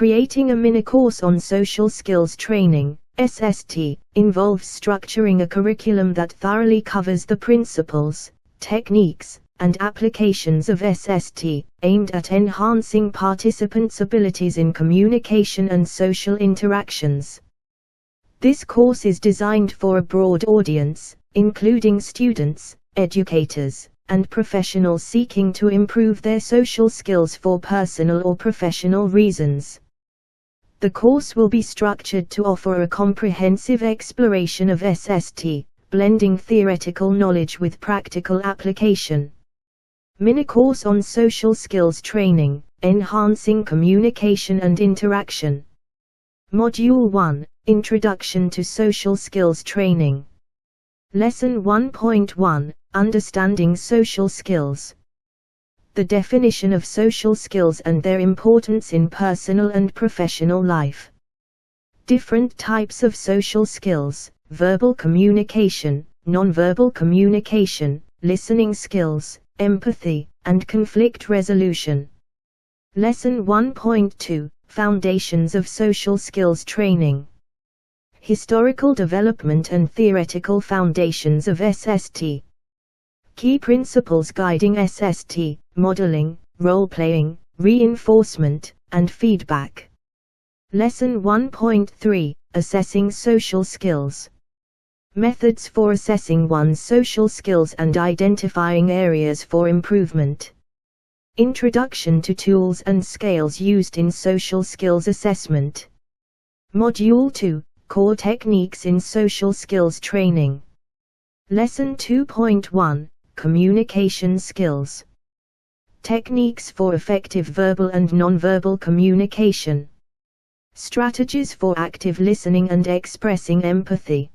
Creating a mini-course on social skills training, SST, involves structuring a curriculum that thoroughly covers the principles, techniques, and applications of SST, aimed at enhancing participants' abilities in communication and social interactions. This course is designed for a broad audience, including students, educators, and professionals seeking to improve their social skills for personal or professional reasons. The course will be structured to offer a comprehensive exploration of SST, blending theoretical knowledge with practical application. Mini-course on social skills training, enhancing communication and interaction. Module 1, Introduction to Social Skills Training. Lesson 1.1, Understanding Social Skills. The definition of social skills and their importance in personal and professional life. Different types of social skills: verbal communication, nonverbal communication, listening skills, empathy, and conflict resolution. Lesson 1.2, Foundations of Social Skills Training. Historical development and theoretical foundations of SST. Key principles guiding SST: modeling, role-playing, reinforcement, and feedback. Lesson 1.3, Assessing Social Skills. Methods for assessing one's social skills and identifying areas for improvement. Introduction to tools and scales used in social skills assessment. Module 2, Core Techniques in Social Skills Training. Lesson 2.1, Communication Skills. Techniques for effective verbal and nonverbal communication. Strategies for active listening and expressing empathy.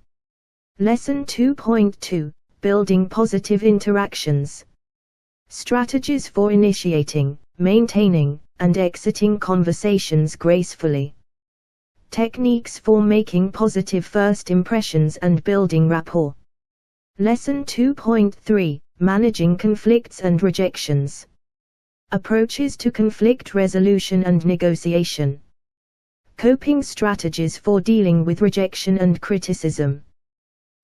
Lesson 2.2, Building Positive Interactions. Strategies for initiating, maintaining, and exiting conversations gracefully. Techniques for making positive first impressions and building rapport. Lesson 2.3, Managing Conflicts and Rejections. Approaches to conflict resolution and negotiation. Coping strategies for dealing with rejection and criticism.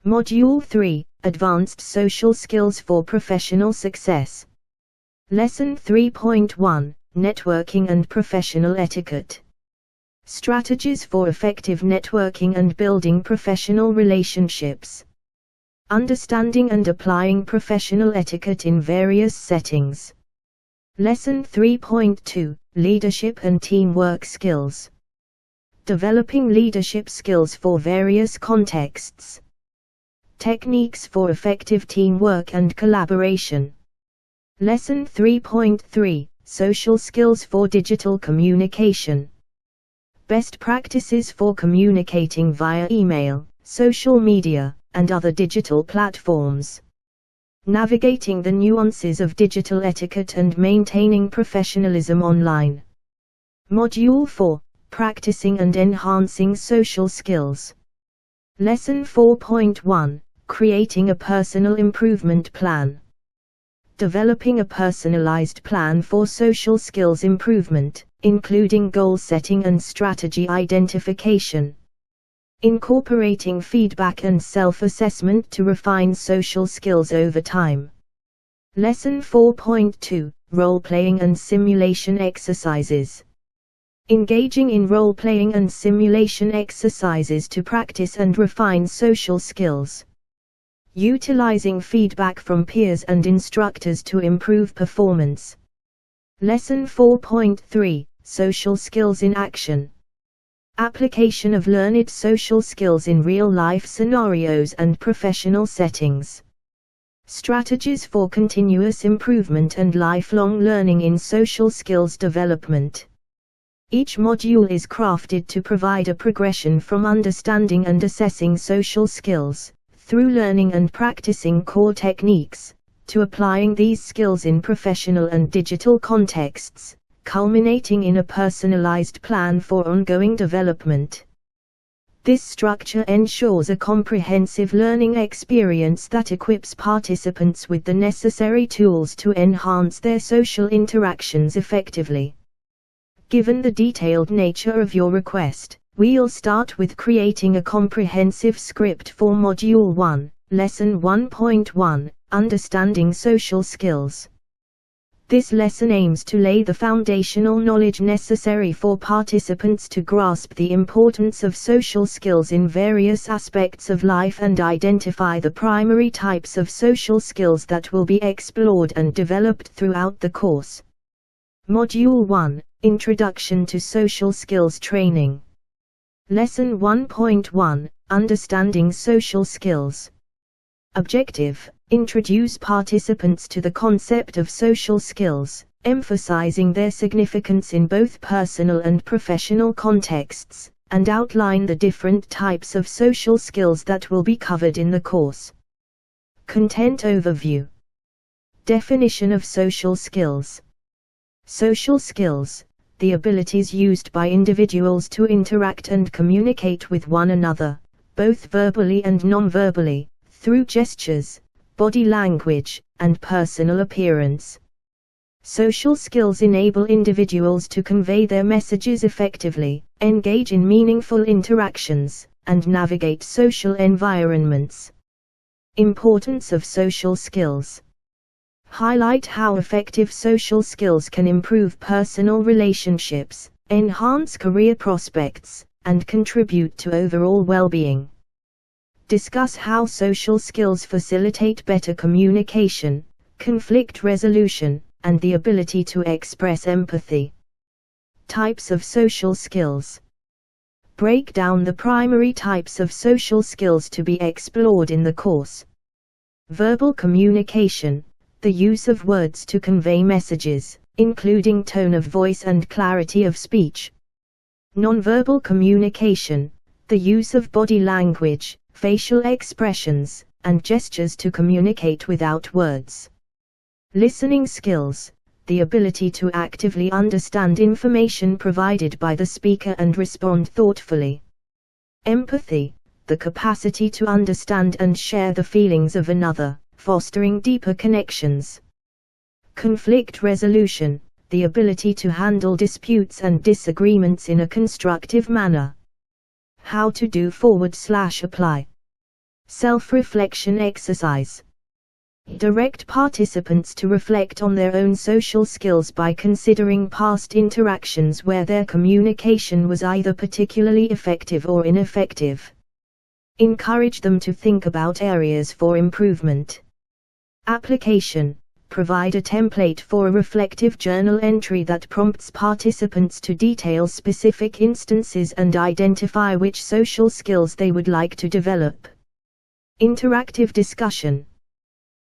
Module 3, Advanced Social Skills for Professional Success. Lesson 3.1, Networking and Professional Etiquette. Strategies for effective networking and building professional relationships. Understanding and applying professional etiquette in various settings. Lesson 3.2, Leadership and Teamwork Skills. Developing leadership skills for various contexts. Techniques for effective teamwork and collaboration. Lesson 3.3, Social Skills for Digital Communication. Best practices for communicating via email, social media, and other digital platforms. Navigating the nuances of digital etiquette and maintaining professionalism online. Module 4, Practicing and Enhancing Social Skills. Lesson 4.1, Creating a Personal Improvement Plan. Developing a personalized plan for social skills improvement, including goal setting and strategy identification. Incorporating feedback and self-assessment to refine social skills over time. Lesson 4.2, Role-playing and simulation exercises. Engaging in role-playing and simulation exercises to practice and refine social skills. Utilizing feedback from peers and instructors to improve performance. Lesson 4.3, Social Skills in Action. Application of learned social skills in real-life scenarios and professional settings. Strategies for continuous improvement and lifelong learning in social skills development. Each module is crafted to provide a progression from understanding and assessing social skills, through learning and practicing core techniques, to applying these skills in professional and digital contexts, culminating in a personalized plan for ongoing development. This structure ensures a comprehensive learning experience that equips participants with the necessary tools to enhance their social interactions effectively. Given the detailed nature of your request, we'll start with creating a comprehensive script for Module 1, Lesson 1.1, Understanding Social Skills. This lesson aims to lay the foundational knowledge necessary for participants to grasp the importance of social skills in various aspects of life and identify the primary types of social skills that will be explored and developed throughout the course. Module 1, Introduction to Social Skills Training. Lesson 1.1, Understanding Social Skills. Objective: introduce participants to the concept of social skills, emphasizing their significance in both personal and professional contexts, and outline the different types of social skills that will be covered in the course. Content overview. Definition of social skills. Social skills: the abilities used by individuals to interact and communicate with one another, both verbally and non-verbally, through gestures, body language, and personal appearance. Social skills enable individuals to convey their messages effectively, engage in meaningful interactions, and navigate social environments. Importance of social skills. Highlight how effective social skills can improve personal relationships, enhance career prospects, and contribute to overall well-being. Discuss how social skills facilitate better communication, conflict resolution, and the ability to express empathy. Types of social skills. Break down the primary types of social skills to be explored in the course. Verbal communication: the use of words to convey messages, including tone of voice and clarity of speech. Nonverbal communication: the use of body language, facial expressions, and gestures to communicate without words. Listening skills: the ability to actively understand information provided by the speaker and respond thoughtfully. Empathy: the capacity to understand and share the feelings of another, fostering deeper connections. Conflict resolution: the ability to handle disputes and disagreements in a constructive manner. How to do /apply. Self-reflection exercise. Direct participants to reflect on their own social skills by considering past interactions where their communication was either particularly effective or ineffective. Encourage them to think about areas for improvement. Application: provide a template for a reflective journal entry that prompts participants to detail specific instances and identify which social skills they would like to develop. Interactive discussion.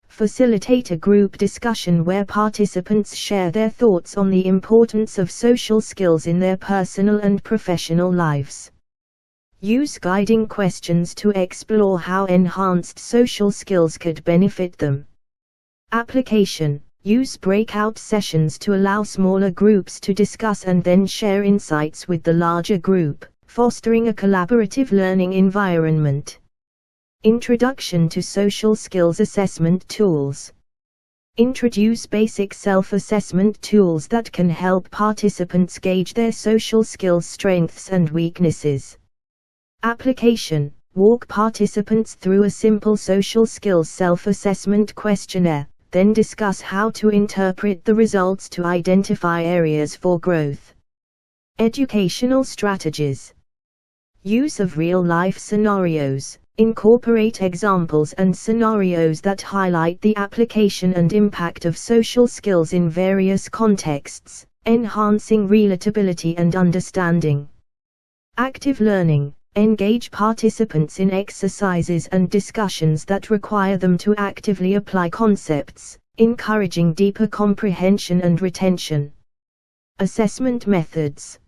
Facilitate a group discussion where participants share their thoughts on the importance of social skills in their personal and professional lives. Use guiding questions to explore how enhanced social skills could benefit them. Application: use breakout sessions to allow smaller groups to discuss and then share insights with the larger group, fostering a collaborative learning environment. Introduction to social skills assessment tools. Introduce basic self-assessment tools that can help participants gauge their social skills strengths and weaknesses. Application: walk participants through a simple social skills self-assessment questionnaire, then discuss how to interpret the results to identify areas for growth. Educational strategies. Use of real-life scenarios. Incorporate examples and scenarios that highlight the application and impact of social skills in various contexts, enhancing relatability and understanding. Active learning. Engage participants in exercises and discussions that require them to actively apply concepts, encouraging deeper comprehension and retention. Assessment methods.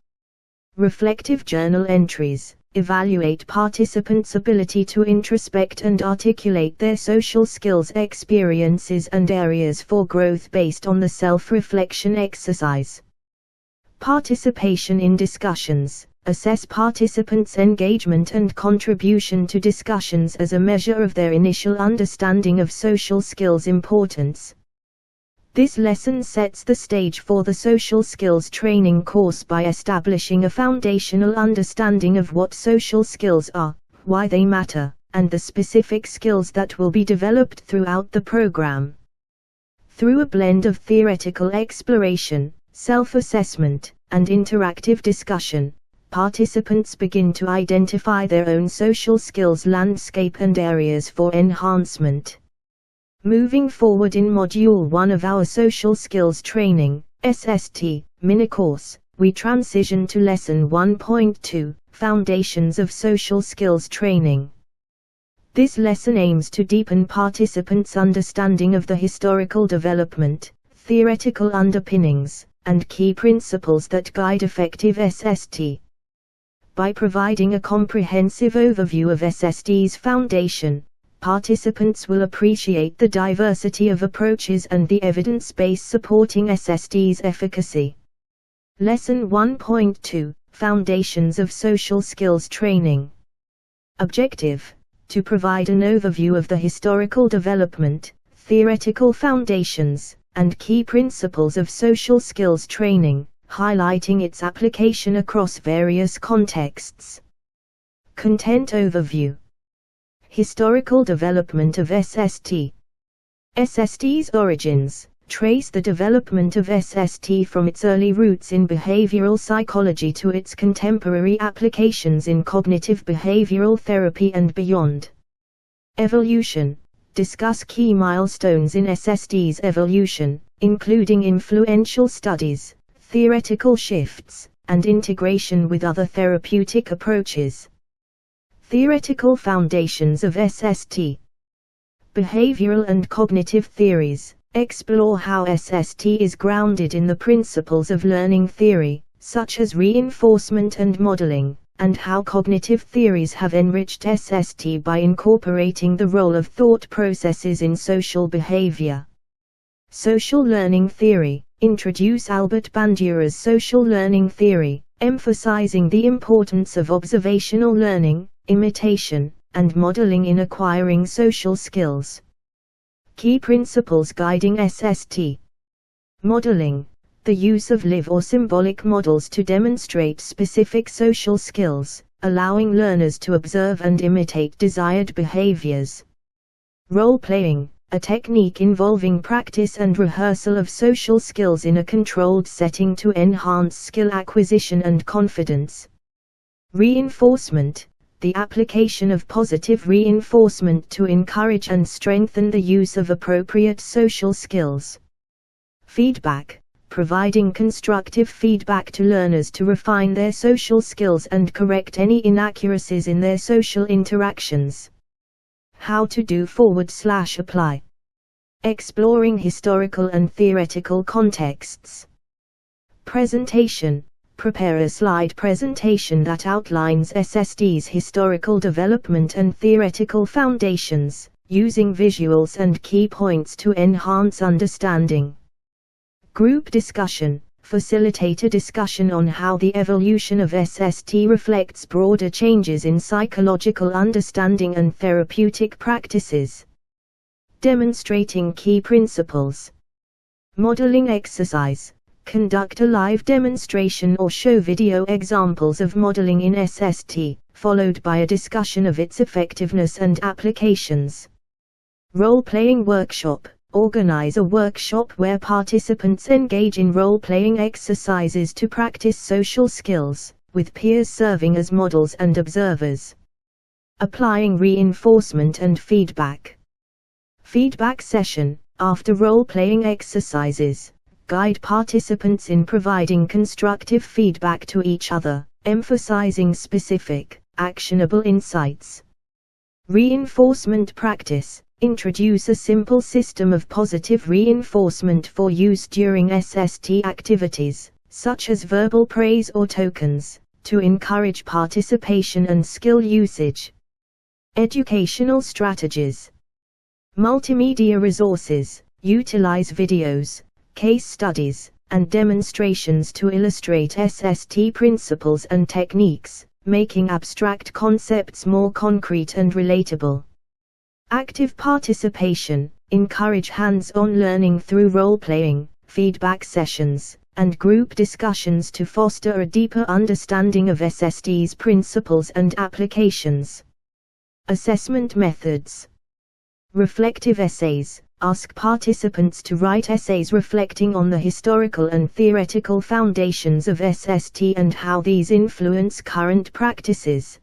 Reflective journal entries. Evaluate participants' ability to introspect and articulate their social skills experiences and areas for growth based on the self-reflection exercise. Participation in discussions. Assess participants' engagement and contribution to discussions as a measure of their initial understanding of social skills' importance. This lesson sets the stage for the social skills training course by establishing a foundational understanding of what social skills are, why they matter, and the specific skills that will be developed throughout the program. Through a blend of theoretical exploration, self-assessment, and interactive discussion, participants begin to identify their own social skills landscape and areas for enhancement. Moving forward in Module 1 of our Social Skills Training, SST, mini-course, we transition to Lesson 1.2, Foundations of Social Skills Training. This lesson aims to deepen participants' understanding of the historical development, theoretical underpinnings, and key principles that guide effective SST. By providing a comprehensive overview of SST's foundation, participants will appreciate the diversity of approaches and the evidence base supporting SST's efficacy. Lesson 1.2, Foundations of Social Skills Training. Objective: to provide an overview of the historical development, theoretical foundations, and key principles of social skills training, highlighting its application across various contexts. Content overview. Historical development of SST. SST's origins trace the development of SST from its early roots in behavioral psychology to its contemporary applications in cognitive behavioral therapy and beyond. Evolution. Discuss key milestones in SST's evolution, including influential studies, theoretical shifts, and integration with other therapeutic approaches. Theoretical foundations of SST. Behavioral and cognitive theories explore how SST is grounded in the principles of learning theory, such as reinforcement and modeling, and how cognitive theories have enriched SST by incorporating the role of thought processes in social behavior. Social learning theory. Introduce Albert Bandura's social learning theory, emphasizing the importance of observational learning, imitation, and modeling in acquiring social skills. Key principles guiding SST. Modeling. The use of live or symbolic models to demonstrate specific social skills, allowing learners to observe and imitate desired behaviors. Role-playing. A technique involving practice and rehearsal of social skills in a controlled setting to enhance skill acquisition and confidence. Reinforcement. The application of positive reinforcement to encourage and strengthen the use of appropriate social skills. Feedback. Providing constructive feedback to learners to refine their social skills and correct any inaccuracies in their social interactions. How to do /apply. Exploring historical and theoretical contexts. Presentation. Prepare a slide presentation that outlines SST's historical development and theoretical foundations, using visuals and key points to enhance understanding. Group discussion. Facilitate a discussion on how the evolution of SST reflects broader changes in psychological understanding and therapeutic practices. Demonstrating key principles. Modeling exercise. Conduct a live demonstration or show video examples of modeling in SST, followed by a discussion of its effectiveness and applications. Role-playing workshop. Organize a workshop where participants engage in role-playing exercises to practice social skills, with peers serving as models and observers. Applying reinforcement and feedback. Feedback session. After role-playing exercises, guide participants in providing constructive feedback to each other, emphasizing specific, actionable insights. Reinforcement practice. Introduce a simple system of positive reinforcement for use during SST activities, such as verbal praise or tokens, to encourage participation and skill usage. Educational strategies. Multimedia resources. Utilize videos, case studies, and demonstrations to illustrate SST principles and techniques, making abstract concepts more concrete and relatable. Active participation. encourage hands-on learning through role-playing, feedback sessions, and group discussions to foster a deeper understanding of SST's principles and applications. Assessment methods. Reflective essays. Ask participants to write essays reflecting on the historical and theoretical foundations of SST and how these influence current practices.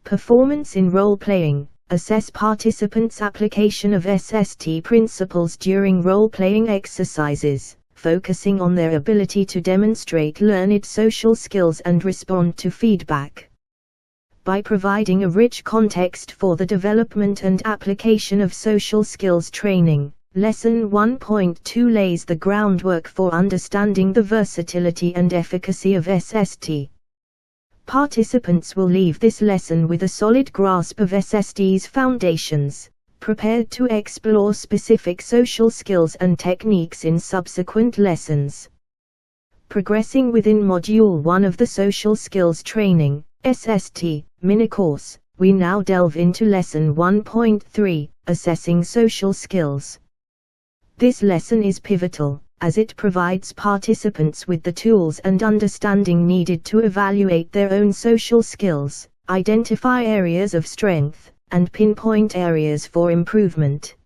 Performance in role-playing. Assess participants' application of SST principles during role-playing exercises, focusing on their ability to demonstrate learned social skills and respond to feedback. By providing a rich context for the development and application of social skills training, Lesson 1.2 lays the groundwork for understanding the versatility and efficacy of SST. Participants will leave this lesson with a solid grasp of SST's foundations, prepared to explore specific social skills and techniques in subsequent lessons. Progressing within Module 1 of the Social Skills Training (SST) mini-course, we now delve into Lesson 1.3, Assessing Social Skills. This lesson is pivotal, as it provides participants with the tools and understanding needed to evaluate their own social skills, identify areas of strength, and pinpoint areas for improvement.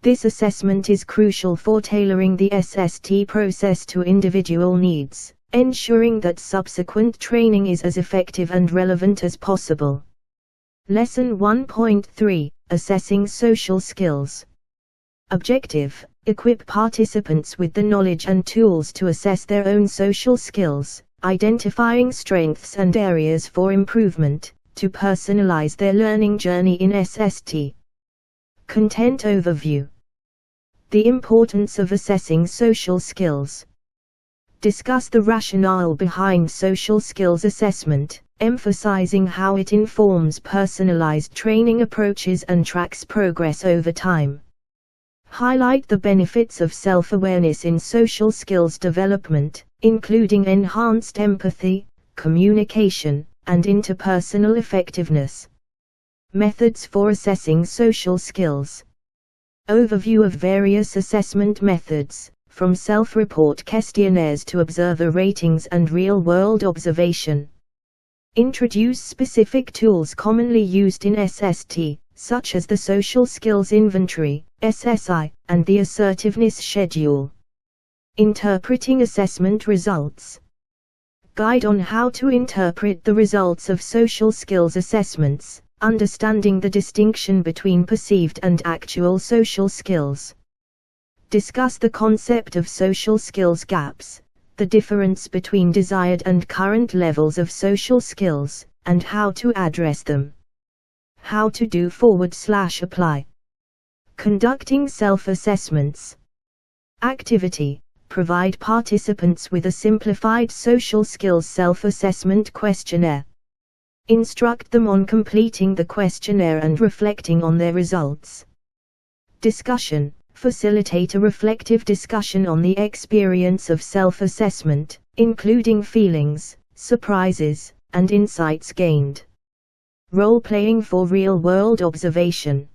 This assessment is crucial for tailoring the SST process to individual needs, ensuring that subsequent training is as effective and relevant as possible. Lesson 1.3, Assessing Social Skills. Objective: equip participants with the knowledge and tools to assess their own social skills, identifying strengths and areas for improvement, to personalize their learning journey in SST. Content overview. The importance of assessing social skills. Discuss the rationale behind social skills assessment, emphasizing how it informs personalized training approaches and tracks progress over time. Highlight the benefits of self-awareness in social skills development, including enhanced empathy, communication, and interpersonal effectiveness. Methods for assessing social skills. Overview of various assessment methods, from self-report questionnaires to observer ratings and real-world observation. Introduce specific tools commonly used in SST, such as the Social Skills Inventory, SSI, and the Assertiveness Schedule. Interpreting assessment results. Guide on how to interpret the results of social skills assessments, understanding the distinction between perceived and actual social skills. Discuss the concept of social skills gaps, the difference between desired and current levels of social skills, and how to address them. How to do /apply. Conducting self-assessments. Activity: provide participants with a simplified social skills self-assessment questionnaire. Instruct them on completing the questionnaire and reflecting on their results. Discussion: facilitate a reflective discussion on the experience of self-assessment, including feelings, surprises, and insights gained. Role-playing for real-world observation.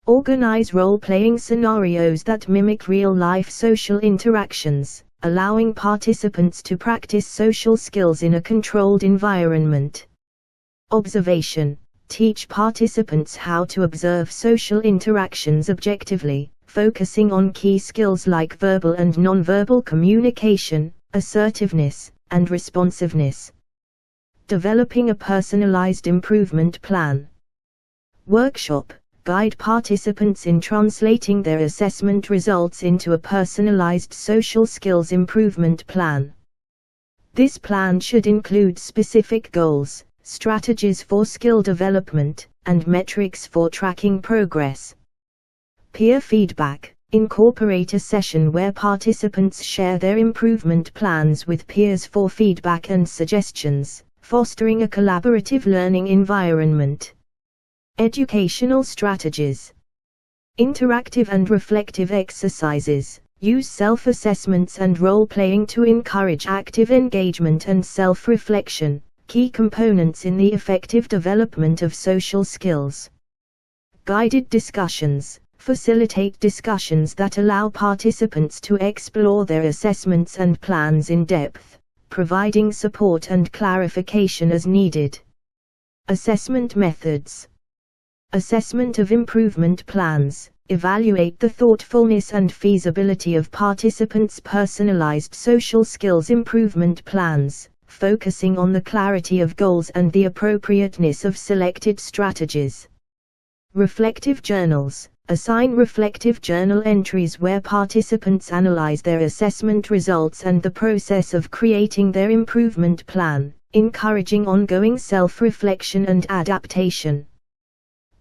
Organize role-playing scenarios that mimic real-life social interactions, allowing participants to practice social skills in a controlled environment. Observation: teach participants how to observe social interactions objectively, focusing on key skills like verbal and nonverbal communication, assertiveness, and responsiveness. Developing a personalized improvement plan. Workshop: guide participants in translating their assessment results into a personalized social skills improvement plan. This plan should include specific goals, strategies for skill development, and metrics for tracking progress. Peer feedback: incorporate a session where participants share their improvement plans with peers for feedback and suggestions, fostering a collaborative learning environment. Educational strategies. Interactive and reflective exercises. Use self-assessments and role-playing to encourage active engagement and self-reflection, key components in the effective development of social skills. Guided discussions. Facilitate discussions that allow participants to explore their assessments and plans in depth, providing support and clarification as needed. Assessment methods. Assessment of improvement plans. Evaluate the thoughtfulness and feasibility of participants' personalized social skills improvement plans, focusing on the clarity of goals and the appropriateness of selected strategies. Reflective journals. Assign reflective journal entries where participants analyze their assessment results and the process of creating their improvement plan, encouraging ongoing self-reflection and adaptation.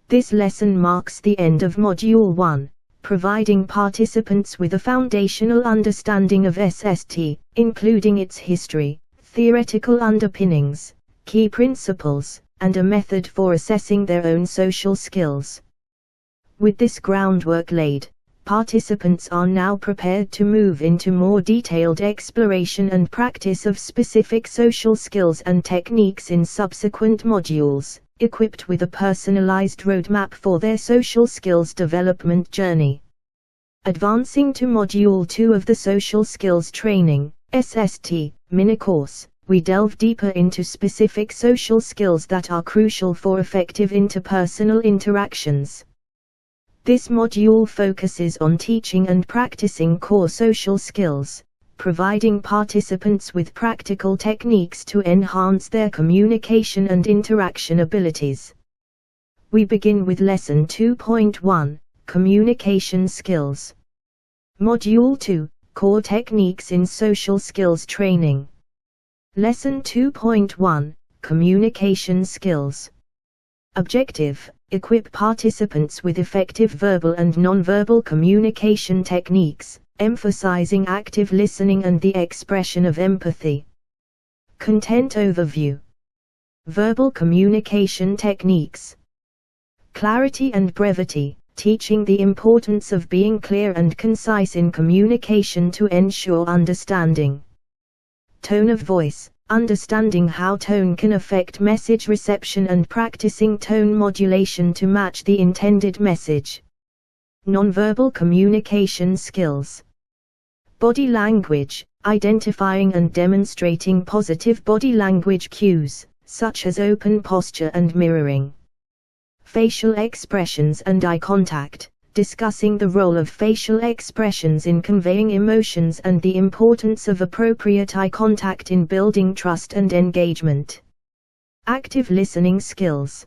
This lesson marks the end of Module 1, providing participants with a foundational understanding of SST, including its history, theoretical underpinnings, key principles, and a method for assessing their own social skills. With this groundwork laid, participants are now prepared to move into more detailed exploration and practice of specific social skills and techniques in subsequent modules, equipped with a personalized roadmap for their social skills development journey. Advancing to Module 2 of the Social Skills Training, SST, mini-course, we delve deeper into specific social skills that are crucial for effective interpersonal interactions. This module focuses on teaching and practicing core social skills, providing participants with practical techniques to enhance their communication and interaction abilities. We begin with Lesson 2.1, Communication Skills. Module 2, Core Techniques in Social Skills Training. Lesson 2.1, Communication Skills. Objective: equip participants with effective verbal and nonverbal communication techniques, emphasizing active listening and the expression of empathy. Content overview. Verbal communication techniques. Clarity and brevity, teaching the importance of being clear and concise in communication to ensure understanding. Tone of voice, understanding how tone can affect message reception and practicing tone modulation to match the intended message. Nonverbal communication skills. Body language, identifying and demonstrating positive body language cues, such as open posture and mirroring. Facial expressions and eye contact, discussing the role of facial expressions in conveying emotions and the importance of appropriate eye contact in building trust and engagement. Active listening skills.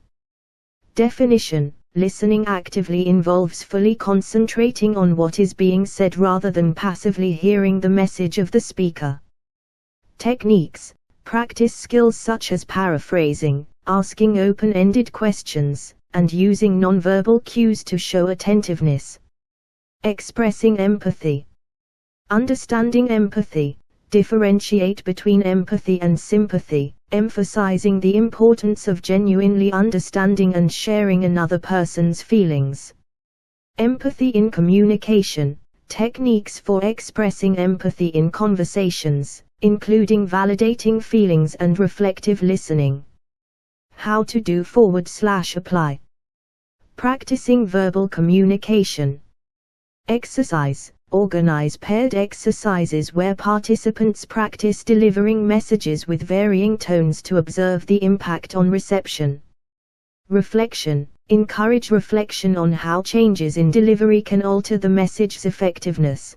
Definition: listening actively involves fully concentrating on what is being said rather than passively hearing the message of the speaker. Techniques: practice skills such as paraphrasing, asking open-ended questions, and using nonverbal cues to show attentiveness. Expressing empathy. Understanding empathy. Differentiate between empathy and sympathy, emphasizing the importance of genuinely understanding and sharing another person's feelings. Empathy in communication. Techniques for expressing empathy in conversations, including validating feelings and reflective listening. How to do /apply. Practicing verbal communication. Exercise. Organize paired exercises where participants practice delivering messages with varying tones to observe the impact on reception. Reflection. Encourage reflection on how changes in delivery can alter the message's effectiveness.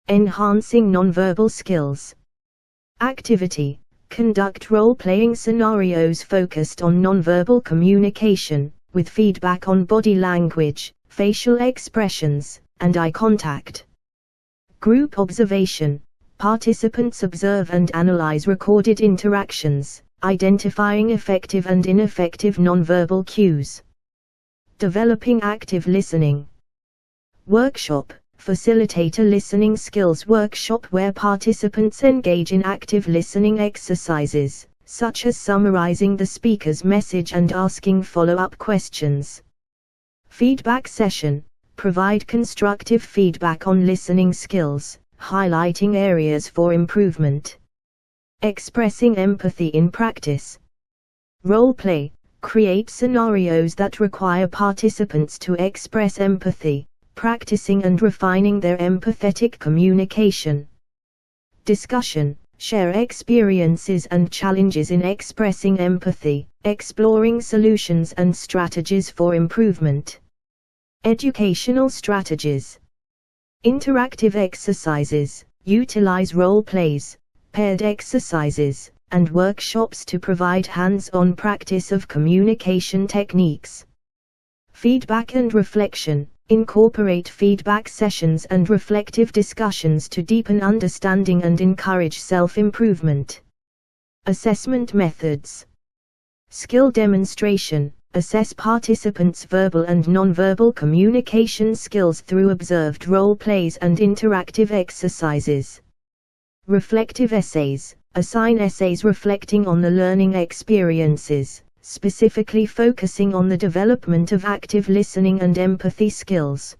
Enhancing nonverbal skills. Activity. Conduct role-playing scenarios focused on nonverbal communication, with feedback on body language, facial expressions, and eye contact. Group observation. Participants observe and analyze recorded interactions, identifying effective and ineffective nonverbal cues. Developing active listening. Workshop. Facilitate a listening skills workshop where participants engage in active listening exercises, such as summarizing the speaker's message and asking follow-up questions. Feedback session. Provide constructive feedback on listening skills, highlighting areas for improvement. Expressing empathy in practice. Role play. Create scenarios that require participants to express empathy, practicing and refining their empathetic communication. Discussion. Share experiences and challenges in expressing empathy, exploring solutions and strategies for improvement. Educational strategies. Interactive exercises. Utilize role plays, paired exercises, and workshops to provide hands-on practice of communication techniques. Feedback and reflection. Incorporate feedback sessions and reflective discussions to deepen understanding and encourage self-improvement. Assessment methods. Skill demonstration. Assess participants' verbal and nonverbal communication skills through observed role plays and interactive exercises. Reflective essays. Assign essays reflecting on the learning experiences, specifically focusing on the development of active listening and empathy skills.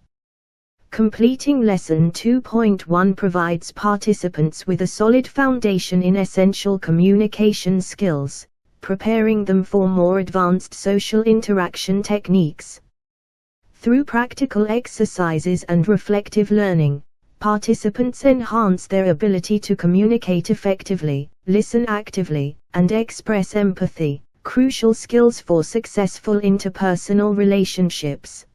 Completing Lesson 2.1 provides participants with a solid foundation in essential communication skills, preparing them for more advanced social interaction techniques. Through practical exercises and reflective learning, participants enhance their ability to communicate effectively, listen actively, and express empathy, crucial skills for successful interpersonal relationships.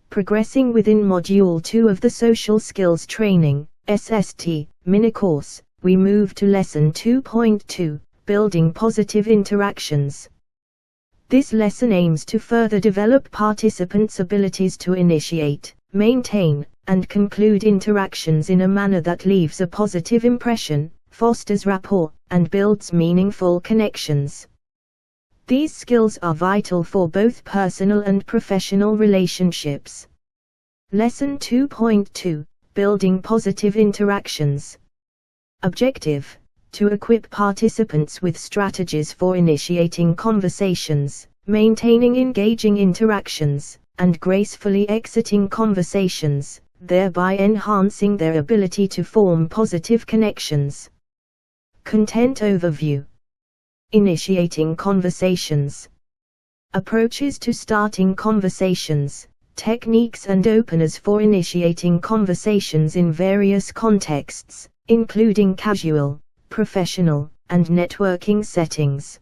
Progressing within Module 2 of the Social Skills Training, SST, mini-course, we move to Lesson 2.2, Building Positive Interactions. This lesson aims to further develop participants' abilities to initiate, maintain, and conclude interactions in a manner that leaves a positive impression, fosters rapport, and builds meaningful connections. These skills are vital for both personal and professional relationships. Lesson 2.2, Building Positive Interactions. Objective: to equip participants with strategies for initiating conversations, maintaining engaging interactions, and gracefully exiting conversations, thereby enhancing their ability to form positive connections. Content overview. Initiating conversations. Approaches to starting conversations, techniques and openers for initiating conversations in various contexts, including casual, professional, and networking settings.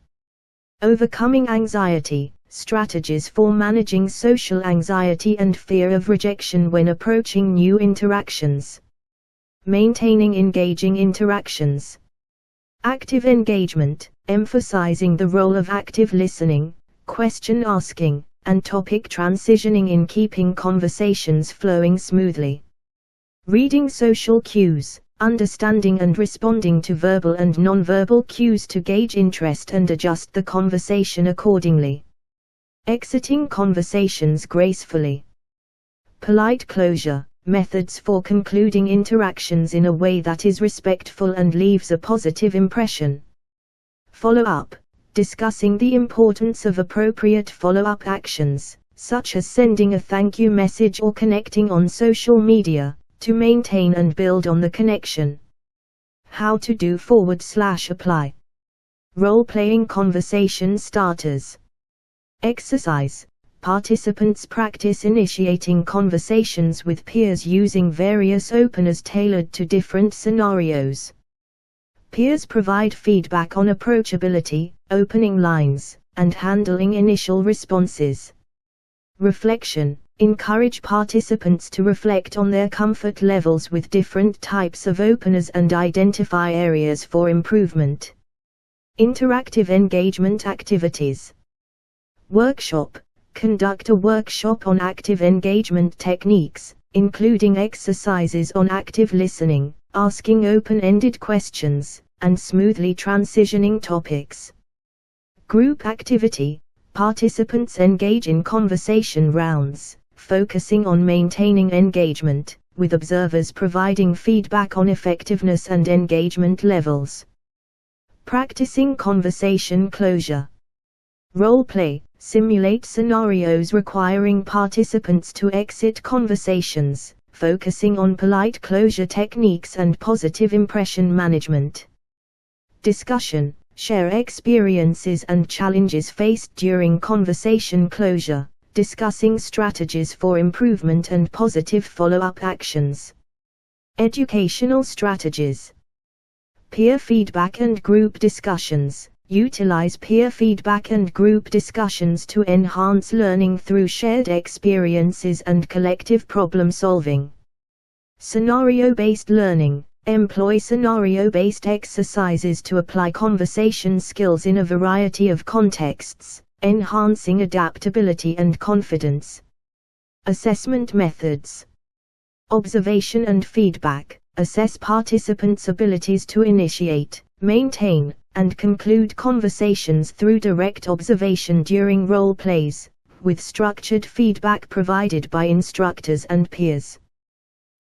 Overcoming anxiety, strategies for managing social anxiety and fear of rejection when approaching new interactions. Maintaining engaging interactions. Active engagement, emphasizing the role of active listening, question asking, and topic transitioning in keeping conversations flowing smoothly. Reading social cues, understanding and responding to verbal and nonverbal cues to gauge interest and adjust the conversation accordingly. Exiting conversations gracefully. Polite closure, methods for concluding interactions in a way that is respectful and leaves a positive impression. Follow-up, discussing the importance of appropriate follow-up actions, such as sending a thank you message or connecting on social media, to maintain and build on the connection. How to do /apply. Role-playing conversation starters. Exercise. Participants practice initiating conversations with peers using various openers tailored to different scenarios. Peers provide feedback on approachability, opening lines, and handling initial responses. Reflection. Encourage participants to reflect on their comfort levels with different types of openers and identify areas for improvement. Interactive engagement activities. Workshop. Conduct a workshop on active engagement techniques, including exercises on active listening, asking open-ended questions, and smoothly transitioning topics. Group activity. Participants engage in conversation rounds, focusing on maintaining engagement, with observers providing feedback on effectiveness and engagement levels. Practicing conversation closure. Role play. Simulate scenarios requiring participants to exit conversations, focusing on polite closure techniques and positive impression management. Discussion. Share experiences and challenges faced during conversation closure, discussing strategies for improvement and positive follow-up actions. Educational strategies. Peer feedback and group discussions. Utilize peer feedback and group discussions to enhance learning through shared experiences and collective problem solving. Scenario-based learning. Employ scenario-based exercises to apply conversation skills in a variety of contexts, enhancing adaptability and confidence. Assessment methods. Observation and feedback. Assess participants' abilities to initiate, maintain, and conclude conversations through direct observation during role plays, with structured feedback provided by instructors and peers.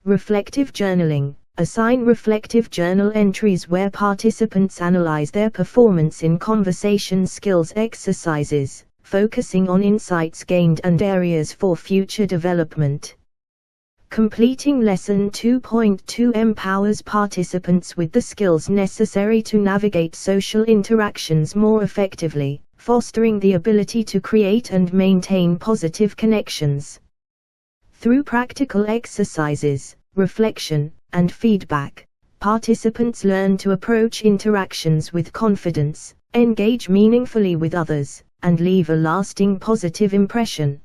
Reflective journaling. Assign reflective journal entries where participants analyze their performance in conversation skills exercises, focusing on insights gained and areas for future development. Completing Lesson 2.2 empowers participants with the skills necessary to navigate social interactions more effectively, fostering the ability to create and maintain positive connections. Through practical exercises, reflection, and feedback, participants learn to approach interactions with confidence, engage meaningfully with others, and leave a lasting positive impression.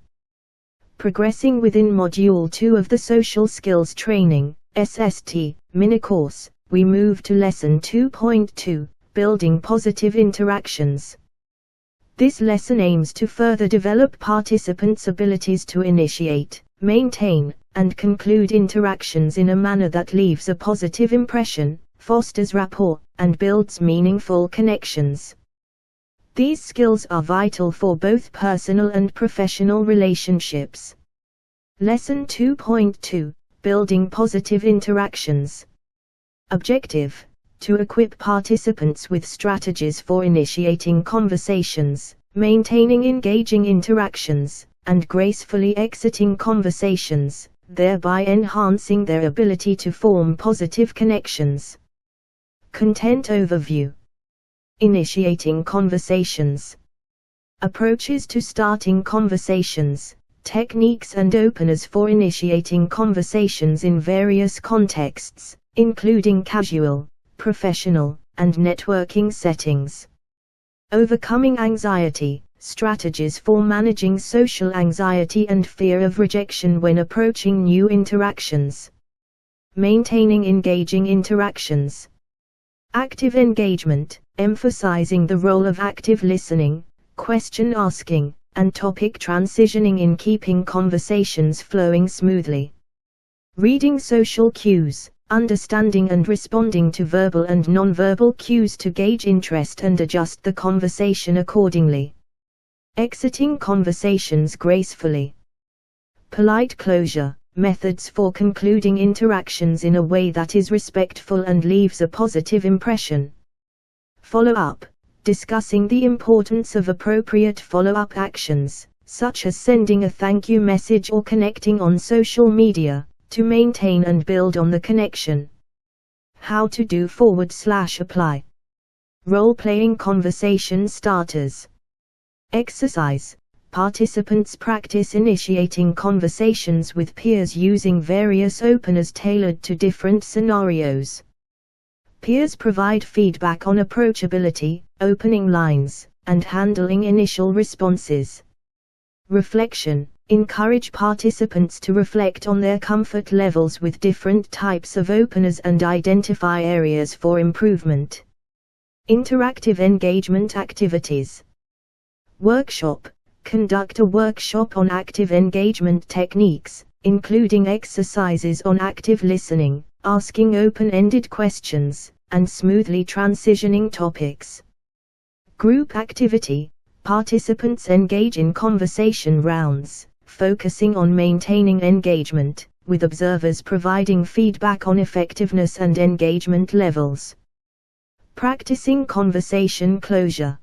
Progressing within Module 2 of the Social Skills Training, SST, mini-course, we move to Lesson 2.2, Building Positive Interactions. This lesson aims to further develop participants' abilities to initiate, maintain, and conclude interactions in a manner that leaves a positive impression, fosters rapport, and builds meaningful connections. These skills are vital for both personal and professional relationships. Lesson 2.2, Building Positive Interactions. Objective: to equip participants with strategies for initiating conversations, maintaining engaging interactions, and gracefully exiting conversations, thereby enhancing their ability to form positive connections. Content overview. Initiating conversations. Approaches to starting conversations, techniques and openers for initiating conversations in various contexts, including casual, professional, and networking settings. Overcoming anxiety, strategies for managing social anxiety and fear of rejection when approaching new interactions. Maintaining engaging interactions. Active engagement, emphasizing the role of active listening, question asking, and topic transitioning in keeping conversations flowing smoothly. Reading social cues, understanding and responding to verbal and nonverbal cues to gauge interest and adjust the conversation accordingly. Exiting conversations gracefully. Polite closure, methods for concluding interactions in a way that is respectful and leaves a positive impression. Follow-up, discussing the importance of appropriate follow-up actions, such as sending a thank you message or connecting on social media, to maintain and build on the connection. How to do /apply. Role-playing conversation starters. Exercise. Participants practice initiating conversations with peers using various openers tailored to different scenarios. Peers provide feedback on approachability, opening lines, and handling initial responses. Reflection. Encourage participants to reflect on their comfort levels with different types of openers and identify areas for improvement. Interactive engagement activities. Workshop. Conduct a workshop on active engagement techniques, including exercises on active listening, asking open-ended questions, and smoothly transitioning topics. Group activity. Participants engage in conversation rounds, focusing on maintaining engagement, with observers providing feedback on effectiveness and engagement levels. Practicing conversation closure.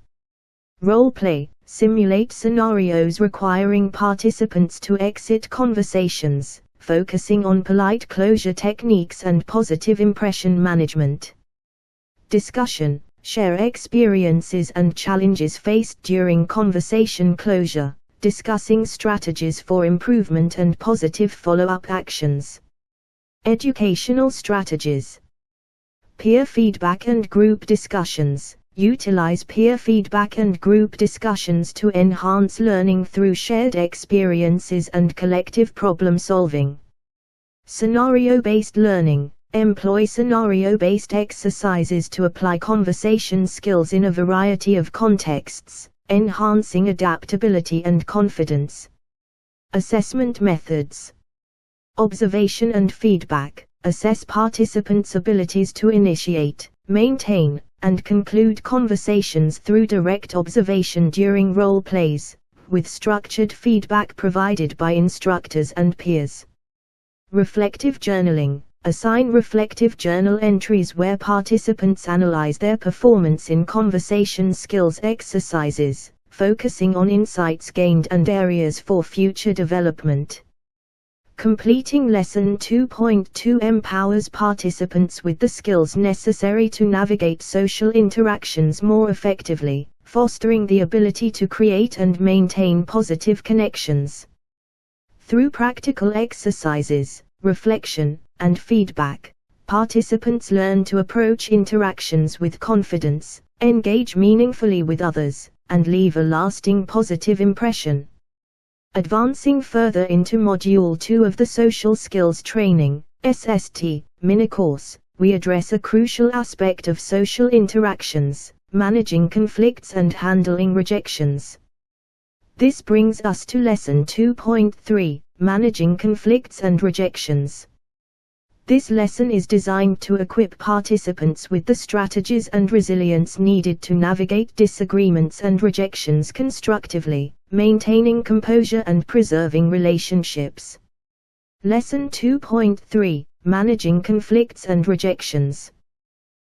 Role play. Simulate scenarios requiring participants to exit conversations, focusing on polite closure techniques and positive impression management. Discussion. Share experiences and challenges faced during conversation closure, discussing strategies for improvement and positive follow-up actions. Educational strategies. Peer feedback and group discussions. Utilize peer feedback and group discussions to enhance learning through shared experiences and collective problem solving. Scenario-based learning. Employ scenario-based exercises to apply conversation skills in a variety of contexts, enhancing adaptability and confidence. Assessment methods. Observation and feedback. Assess participants' abilities to initiate, maintain, and conclude conversations through direct observation during role plays, with structured feedback provided by instructors and peers. Reflective journaling. Assign reflective journal entries where participants analyze their performance in conversation skills exercises, focusing on insights gained and areas for future development. Completing Lesson 2.2 empowers participants with the skills necessary to navigate social interactions more effectively, fostering the ability to create and maintain positive connections. Through practical exercises, reflection, and feedback, participants learn to approach interactions with confidence, engage meaningfully with others, and leave a lasting positive impression. Advancing further into Module 2 of the Social Skills Training, SST, mini-course, we address a crucial aspect of social interactions, managing conflicts and handling rejections. This brings us to Lesson 2.3, Managing Conflicts and Rejections. This lesson is designed to equip participants with the strategies and resilience needed to navigate disagreements and rejections constructively, maintaining composure and preserving relationships. Lesson 2.3, Managing Conflicts and Rejections.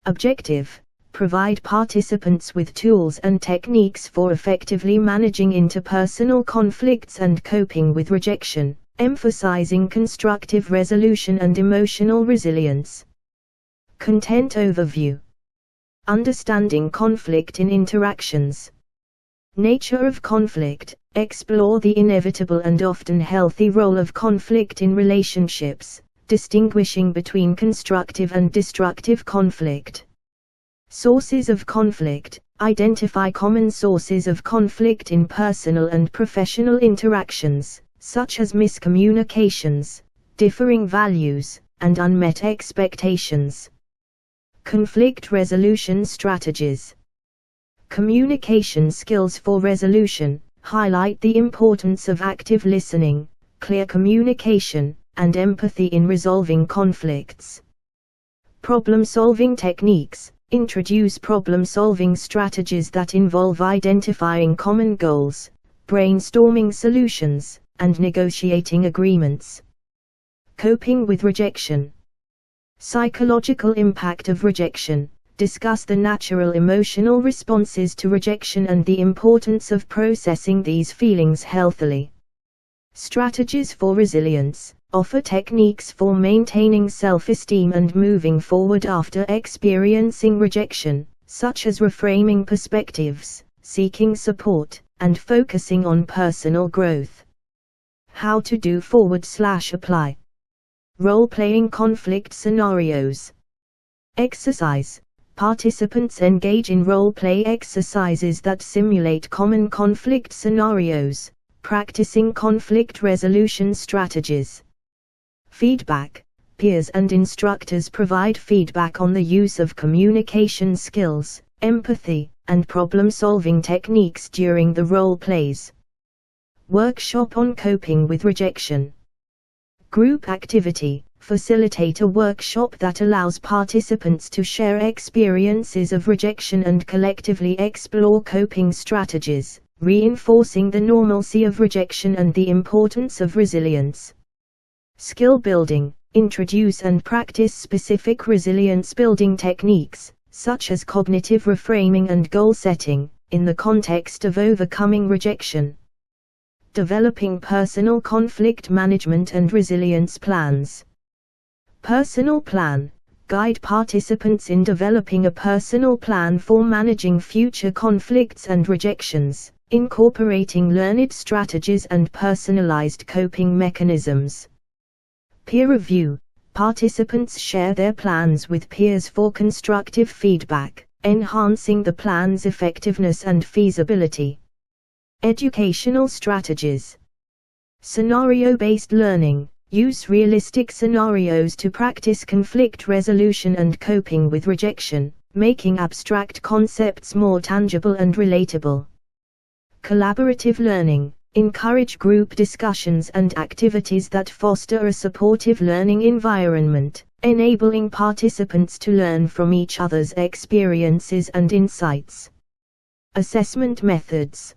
Objective: provide participants with tools and techniques for effectively managing interpersonal conflicts and coping with rejection, emphasizing constructive resolution and emotional resilience. Content overview. Understanding conflict in interactions. Nature of conflict. Explore the inevitable and often healthy role of conflict in relationships, distinguishing between constructive and destructive conflict. Sources of conflict. Identify common sources of conflict in personal and professional interactions, such as miscommunications, differing values, and unmet expectations. Conflict resolution strategies. Communication skills for resolution. Highlight the importance of active listening, clear communication, and empathy in resolving conflicts. Problem-solving techniques. Introduce problem-solving strategies that involve identifying common goals, brainstorming solutions, and negotiating agreements. Coping with rejection. Psychological impact of rejection. Discuss the natural emotional responses to rejection and the importance of processing these feelings healthily. Strategies for resilience. Offer techniques for maintaining self-esteem and moving forward after experiencing rejection, such as reframing perspectives, seeking support, and focusing on personal growth. How to do /apply. Role-playing conflict scenarios. Exercise. Participants engage in role-play exercises that simulate common conflict scenarios, practicing conflict resolution strategies. Feedback. Peers and instructors provide feedback on the use of communication skills, empathy, and problem-solving techniques during the role plays. Workshop on coping with rejection. Group activity. Facilitate a workshop that allows participants to share experiences of rejection and collectively explore coping strategies, reinforcing the normalcy of rejection and the importance of resilience. Skill building. Introduce and practice specific resilience-building techniques, such as cognitive reframing and goal setting, in the context of overcoming rejection. Developing personal conflict management and resilience plans. Personal plan. Guide participants in developing a personal plan for managing future conflicts and rejections, incorporating learned strategies and personalized coping mechanisms. Peer review. Participants share their plans with peers for constructive feedback, enhancing the plan's effectiveness and feasibility. Educational strategies. Scenario-based learning. Use realistic scenarios to practice conflict resolution and coping with rejection, making abstract concepts more tangible and relatable. Collaborative learning. Encourage group discussions and activities that foster a supportive learning environment, enabling participants to learn from each other's experiences and insights. Assessment methods.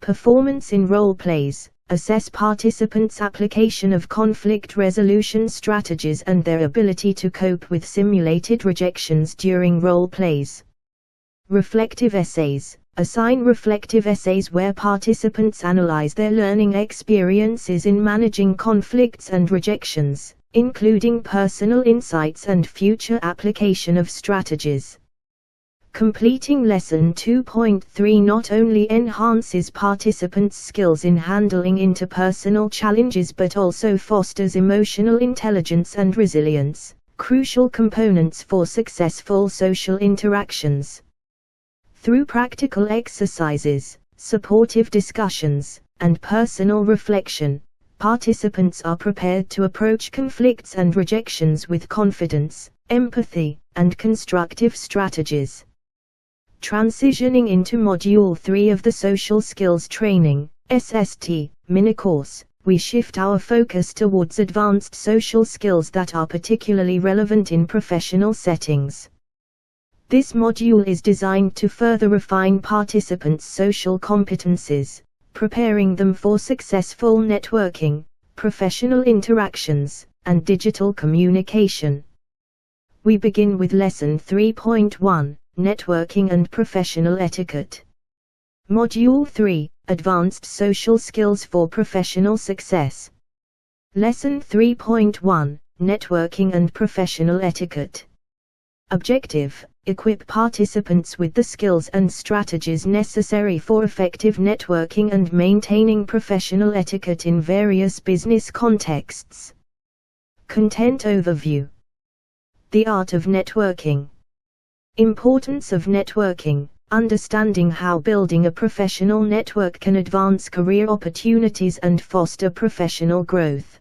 Performance in role plays. Assess participants' application of conflict resolution strategies and their ability to cope with simulated rejections during role plays. Reflective essays. Assign reflective essays where participants analyze their learning experiences in managing conflicts and rejections, including personal insights and future application of strategies. Completing Lesson 2.3 not only enhances participants' skills in handling interpersonal challenges but also fosters emotional intelligence and resilience, crucial components for successful social interactions. Through practical exercises, supportive discussions, and personal reflection, participants are prepared to approach conflicts and rejections with confidence, empathy, and constructive strategies. Transitioning into Module 3 of the Social Skills Training, SST, mini-course, we shift our focus towards advanced social skills that are particularly relevant in professional settings. This module is designed to further refine participants' social competencies, preparing them for successful networking, professional interactions, and digital communication. We begin with Lesson 3.1, Networking and Professional Etiquette. Module 3, Advanced Social Skills for Professional Success. Lesson 3.1, Networking and Professional Etiquette. Objective: equip participants with the skills and strategies necessary for effective networking and maintaining professional etiquette in various business contexts. Content overview. The art of networking. Importance of networking. Understanding how building a professional network can advance career opportunities and foster professional growth.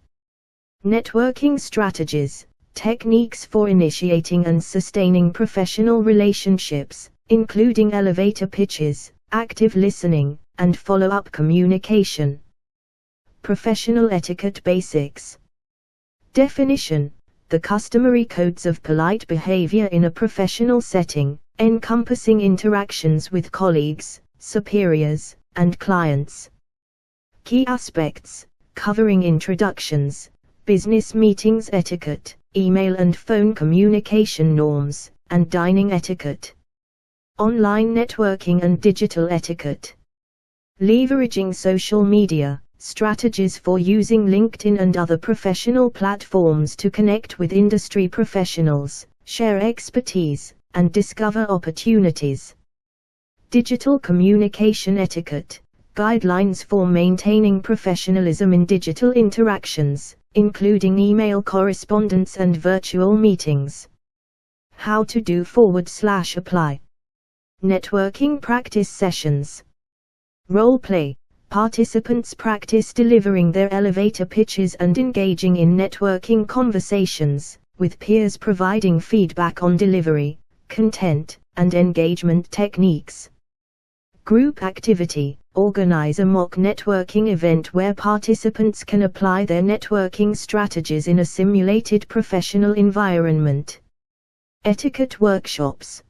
Networking strategies. Techniques for initiating and sustaining professional relationships, including elevator pitches, active listening, and follow-up communication. Professional etiquette basics. Definition: the customary codes of polite behavior in a professional setting, encompassing interactions with colleagues, superiors, and clients. Key aspects, covering introductions, business meetings etiquette, email and phone communication norms, and dining etiquette. Online networking and digital etiquette. Leveraging social media, strategies for using LinkedIn and other professional platforms to connect with industry professionals, share expertise, and discover opportunities. Digital communication etiquette, guidelines for maintaining professionalism in digital interactions, including email correspondence and virtual meetings. How to do /apply. Networking practice sessions. Role play. Participants practice delivering their elevator pitches and engaging in networking conversations, with peers providing feedback on delivery, content, and engagement techniques. Group activity. Organize a mock networking event where participants can apply their networking strategies in a simulated professional environment. Etiquette workshops.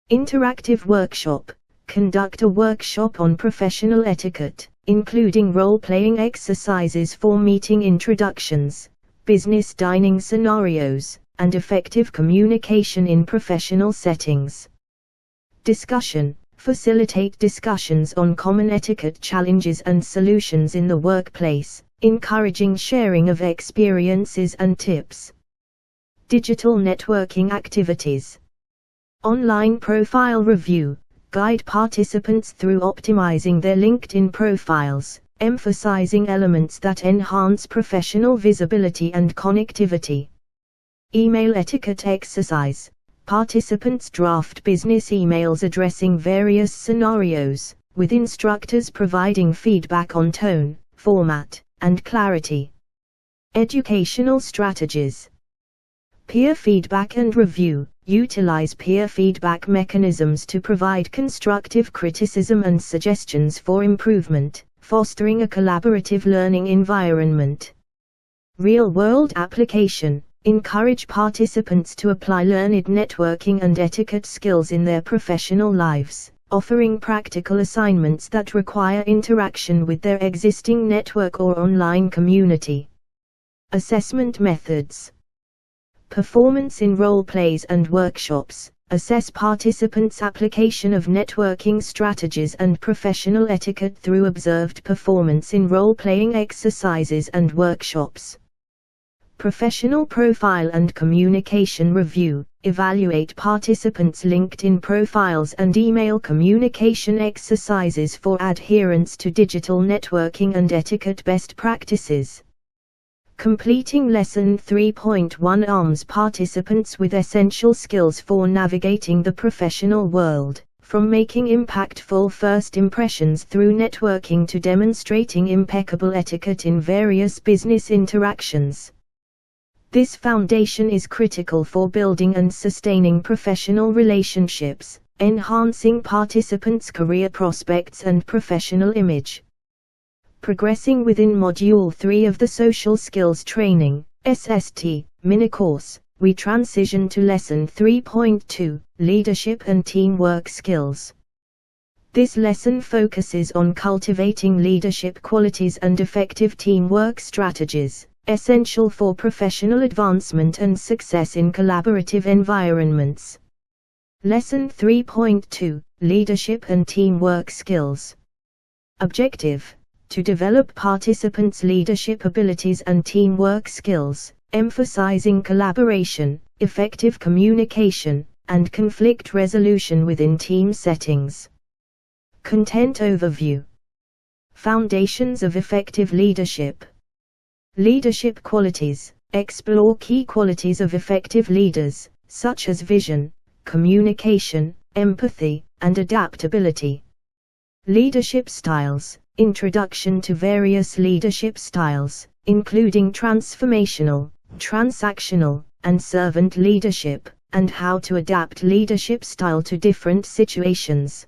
Interactive workshop. Conduct a workshop on professional etiquette, including role-playing exercises for meeting introductions, business dining scenarios, and effective communication in professional settings. Discussion. Facilitate discussions on common etiquette challenges and solutions in the workplace, encouraging sharing of experiences and tips. Digital networking activities. Online profile review. Guide participants through optimizing their LinkedIn profiles, emphasizing elements that enhance professional visibility and connectivity. Email etiquette exercise. Participants draft business emails addressing various scenarios, with instructors providing feedback on tone, format, and clarity. Educational strategies. Peer feedback and review. Utilize peer feedback mechanisms to provide constructive criticism and suggestions for improvement, fostering a collaborative learning environment. Real-world application. Encourage participants to apply learned networking and etiquette skills in their professional lives, offering practical assignments that require interaction with their existing network or online community. Assessment methods. Performance in role plays and workshops. Assess participants' application of networking strategies and professional etiquette through observed performance in role-playing exercises and workshops. Professional profile and communication review. Evaluate participants' LinkedIn profiles and email communication exercises for adherence to digital networking and etiquette best practices. Completing Lesson 3.1 arms participants with essential skills for navigating the professional world, from making impactful first impressions through networking to demonstrating impeccable etiquette in various business interactions. This foundation is critical for building and sustaining professional relationships, enhancing participants' career prospects and professional image. Progressing within Module 3 of the Social Skills Training, SST, mini-course, we transition to Lesson 3.2, Leadership and Teamwork Skills. This lesson focuses on cultivating leadership qualities and effective teamwork strategies, essential for professional advancement and success in collaborative environments. Lesson 3.2, Leadership and Teamwork Skills. Objective: to develop participants' leadership abilities and teamwork skills, emphasizing collaboration, effective communication, and conflict resolution within team settings. Content overview. Foundations of effective leadership. Leadership qualities. Explore key qualities of effective leaders, such as vision, communication, empathy, and adaptability. Leadership styles. Introduction to various leadership styles, including transformational, transactional, and servant leadership, and how to adapt leadership style to different situations.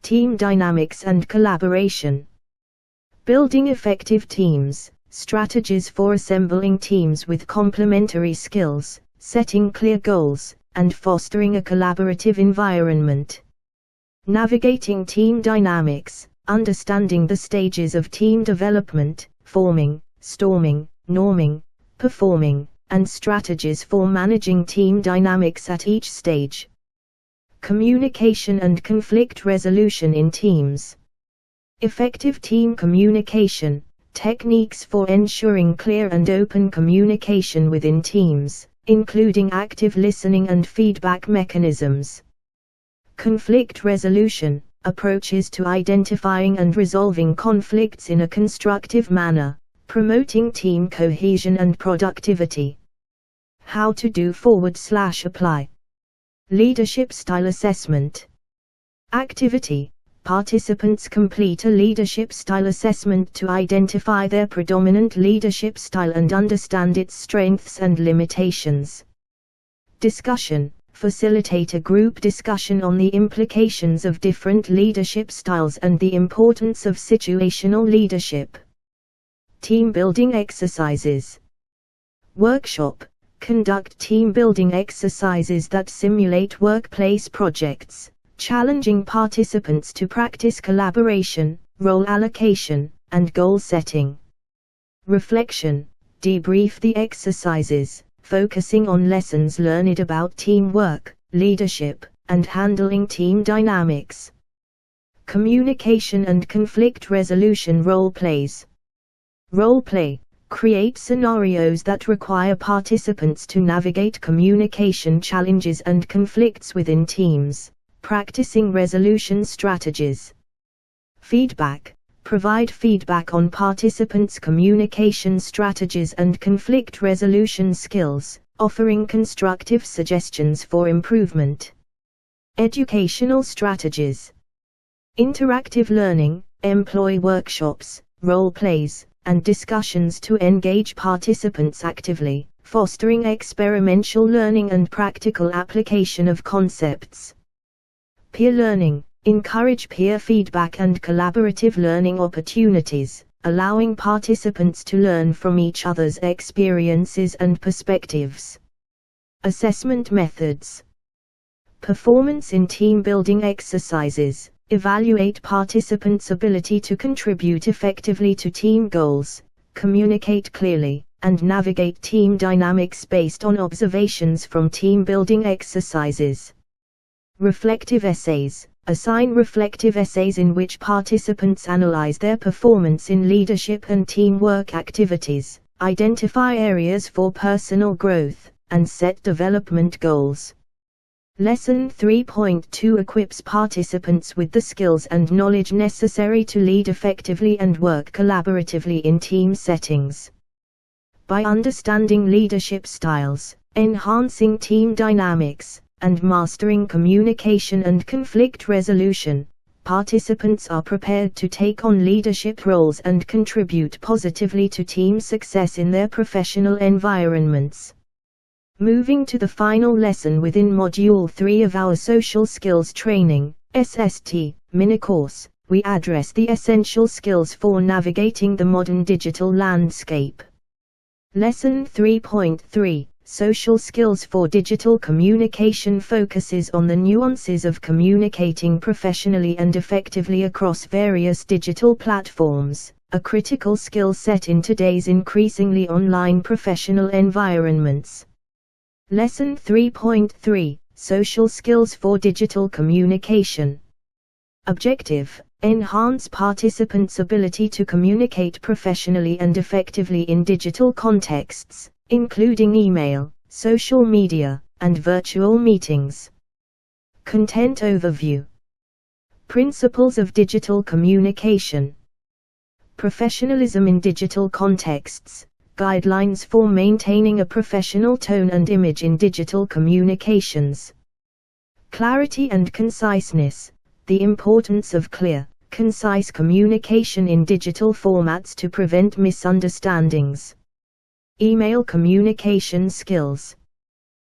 Team dynamics and collaboration. Building effective teams, strategies for assembling teams with complementary skills, setting clear goals, and fostering a collaborative environment. Navigating team dynamics. Understanding the stages of team development, forming, storming, norming, performing, and strategies for managing team dynamics at each stage. Communication and conflict resolution in teams. Effective team communication, techniques for ensuring clear and open communication within teams, including active listening and feedback mechanisms. Conflict resolution. Approaches to identifying and resolving conflicts in a constructive manner, promoting team cohesion and productivity. How to do /apply. Leadership style assessment. Activity. Participants complete a leadership style assessment to identify their predominant leadership style and understand its strengths and limitations. Discussion. Facilitate a group discussion on the implications of different leadership styles and the importance of situational leadership. Team building exercises. Workshop. Conduct team building exercises that simulate workplace projects, challenging participants to practice collaboration, role allocation, and goal setting. Reflection. Debrief the exercises, focusing on lessons learned about teamwork, leadership, and handling team dynamics. Communication and conflict resolution role plays. Role play. Create scenarios that require participants to navigate communication challenges and conflicts within teams, Practicing resolution strategies. Feedback. Provide feedback on participants' communication strategies and conflict resolution skills, offering constructive suggestions for improvement. Educational strategies. Interactive learning. Employ workshops, role plays, and discussions to engage participants actively, fostering experiential learning and practical application of concepts. Peer learning. Encourage peer feedback and collaborative learning opportunities, allowing participants to learn from each other's experiences and perspectives. Assessment methods. Performance in team-building exercises. Evaluate participants' ability to contribute effectively to team goals, communicate clearly, and navigate team dynamics based on observations from team-building exercises. Reflective essays. Assign reflective essays in which participants analyze their performance in leadership and teamwork activities, identify areas for personal growth, and set development goals. Lesson 3.2 equips participants with the skills and knowledge necessary to lead effectively and work collaboratively in team settings. By understanding leadership styles, enhancing team dynamics, and mastering communication and conflict resolution, participants are prepared to take on leadership roles and contribute positively to team success in their professional environments. Moving to the final lesson within Module 3 of our Social Skills Training, SST, mini-course, we address the essential skills for navigating the modern digital landscape. Lesson 3.3, Social Skills for Digital Communication focuses on the nuances of communicating professionally and effectively across various digital platforms, a critical skill set in today's increasingly online professional environments. Lesson 3.3, Social Skills for Digital Communication. Objective: enhance participants' ability to communicate professionally and effectively in digital contexts, including email, social media, and virtual meetings. Content overview. Principles of digital communication. Professionalism in digital contexts. Guidelines for maintaining a professional tone and image in digital communications. Clarity and conciseness. The importance of clear, concise communication in digital formats to prevent misunderstandings. Email communication skills.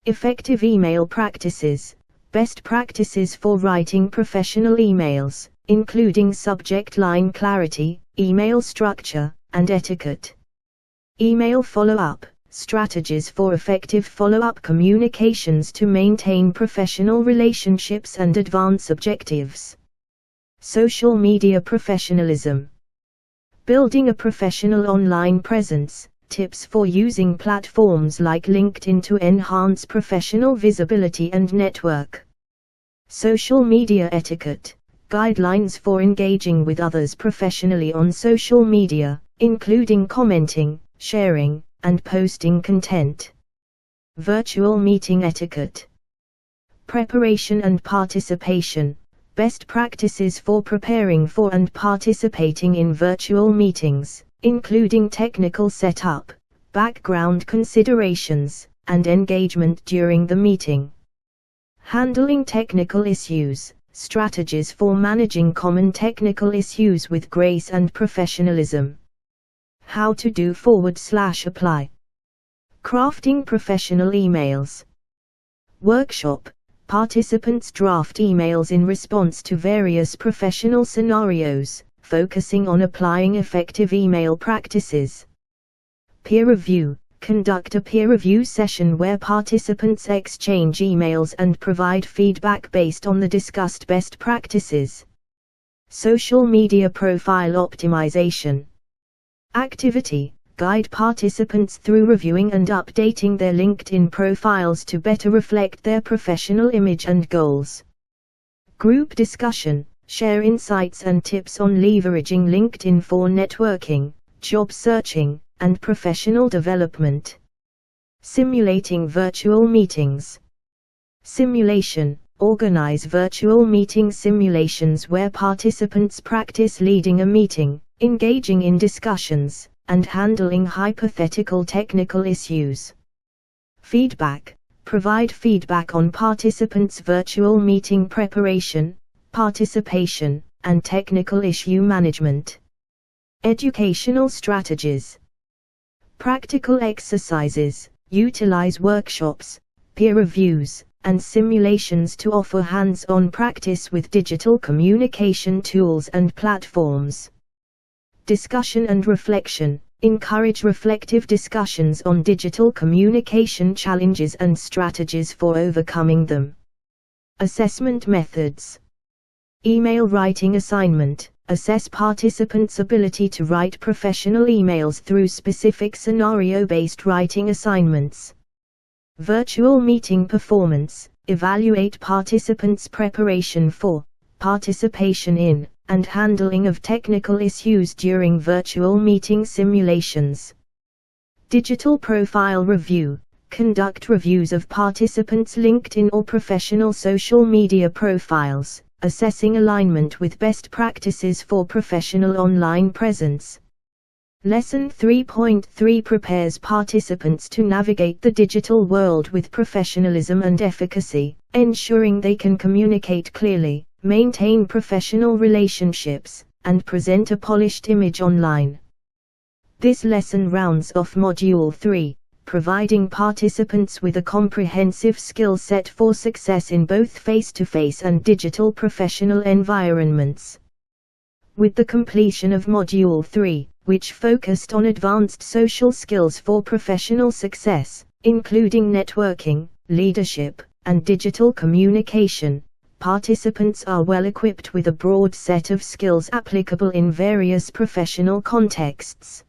Effective email practices. Best practices for writing professional emails, including subject line clarity, email structure, and etiquette. Email follow-up. Strategies for effective follow-up communications to maintain professional relationships and advance objectives. Social media professionalism. Building a professional online presence. Tips for using platforms like LinkedIn to enhance professional visibility and network. Social media etiquette. Guidelines for engaging with others professionally on social media, including commenting, sharing, and posting content. Virtual meeting etiquette. Preparation and participation. Best practices for preparing for and participating in virtual meetings, including technical setup, background considerations, and engagement during the meeting. Handling technical issues. Strategies for managing common technical issues with grace and professionalism. How to do /apply. Crafting professional emails. Workshop. Participants draft emails in response to various professional scenarios, focusing on applying effective email practices. Peer review. Conduct a peer review session where participants exchange emails and provide feedback based on the discussed best practices. Social media profile optimization. Activity. Guide participants through reviewing and updating their LinkedIn profiles to better reflect their professional image and goals. Group discussion. Share insights and tips on leveraging LinkedIn for networking, job searching, and professional development. Simulating virtual meetings. Simulation. Organize virtual meeting simulations where participants practice leading a meeting, engaging in discussions, and handling hypothetical technical issues. Feedback. Provide feedback on participants' virtual meeting preparation, participation, and technical issue management. Educational strategies. Practical exercises. Utilize workshops, peer reviews, and simulations to offer hands-on practice with digital communication tools and platforms. Discussion and reflection. Encourage reflective discussions on digital communication challenges and strategies for overcoming them. Assessment methods. Email writing assignment. Assess participants' ability to write professional emails through specific scenario-based writing assignments. Virtual meeting performance. Evaluate participants' preparation for, participation in, and handling of technical issues during virtual meeting simulations. Digital profile review. Conduct reviews of participants' LinkedIn or professional social media profiles, assessing alignment with best practices for professional online presence. Lesson 3.3 prepares participants to navigate the digital world with professionalism and efficacy, ensuring they can communicate clearly, maintain professional relationships, and present a polished image online. This lesson rounds off Module 3, providing participants with a comprehensive skill set for success in both face-to-face and digital professional environments. With the completion of Module 3, which focused on advanced social skills for professional success, including networking, leadership, and digital communication, participants are well equipped with a broad set of skills applicable in various professional contexts.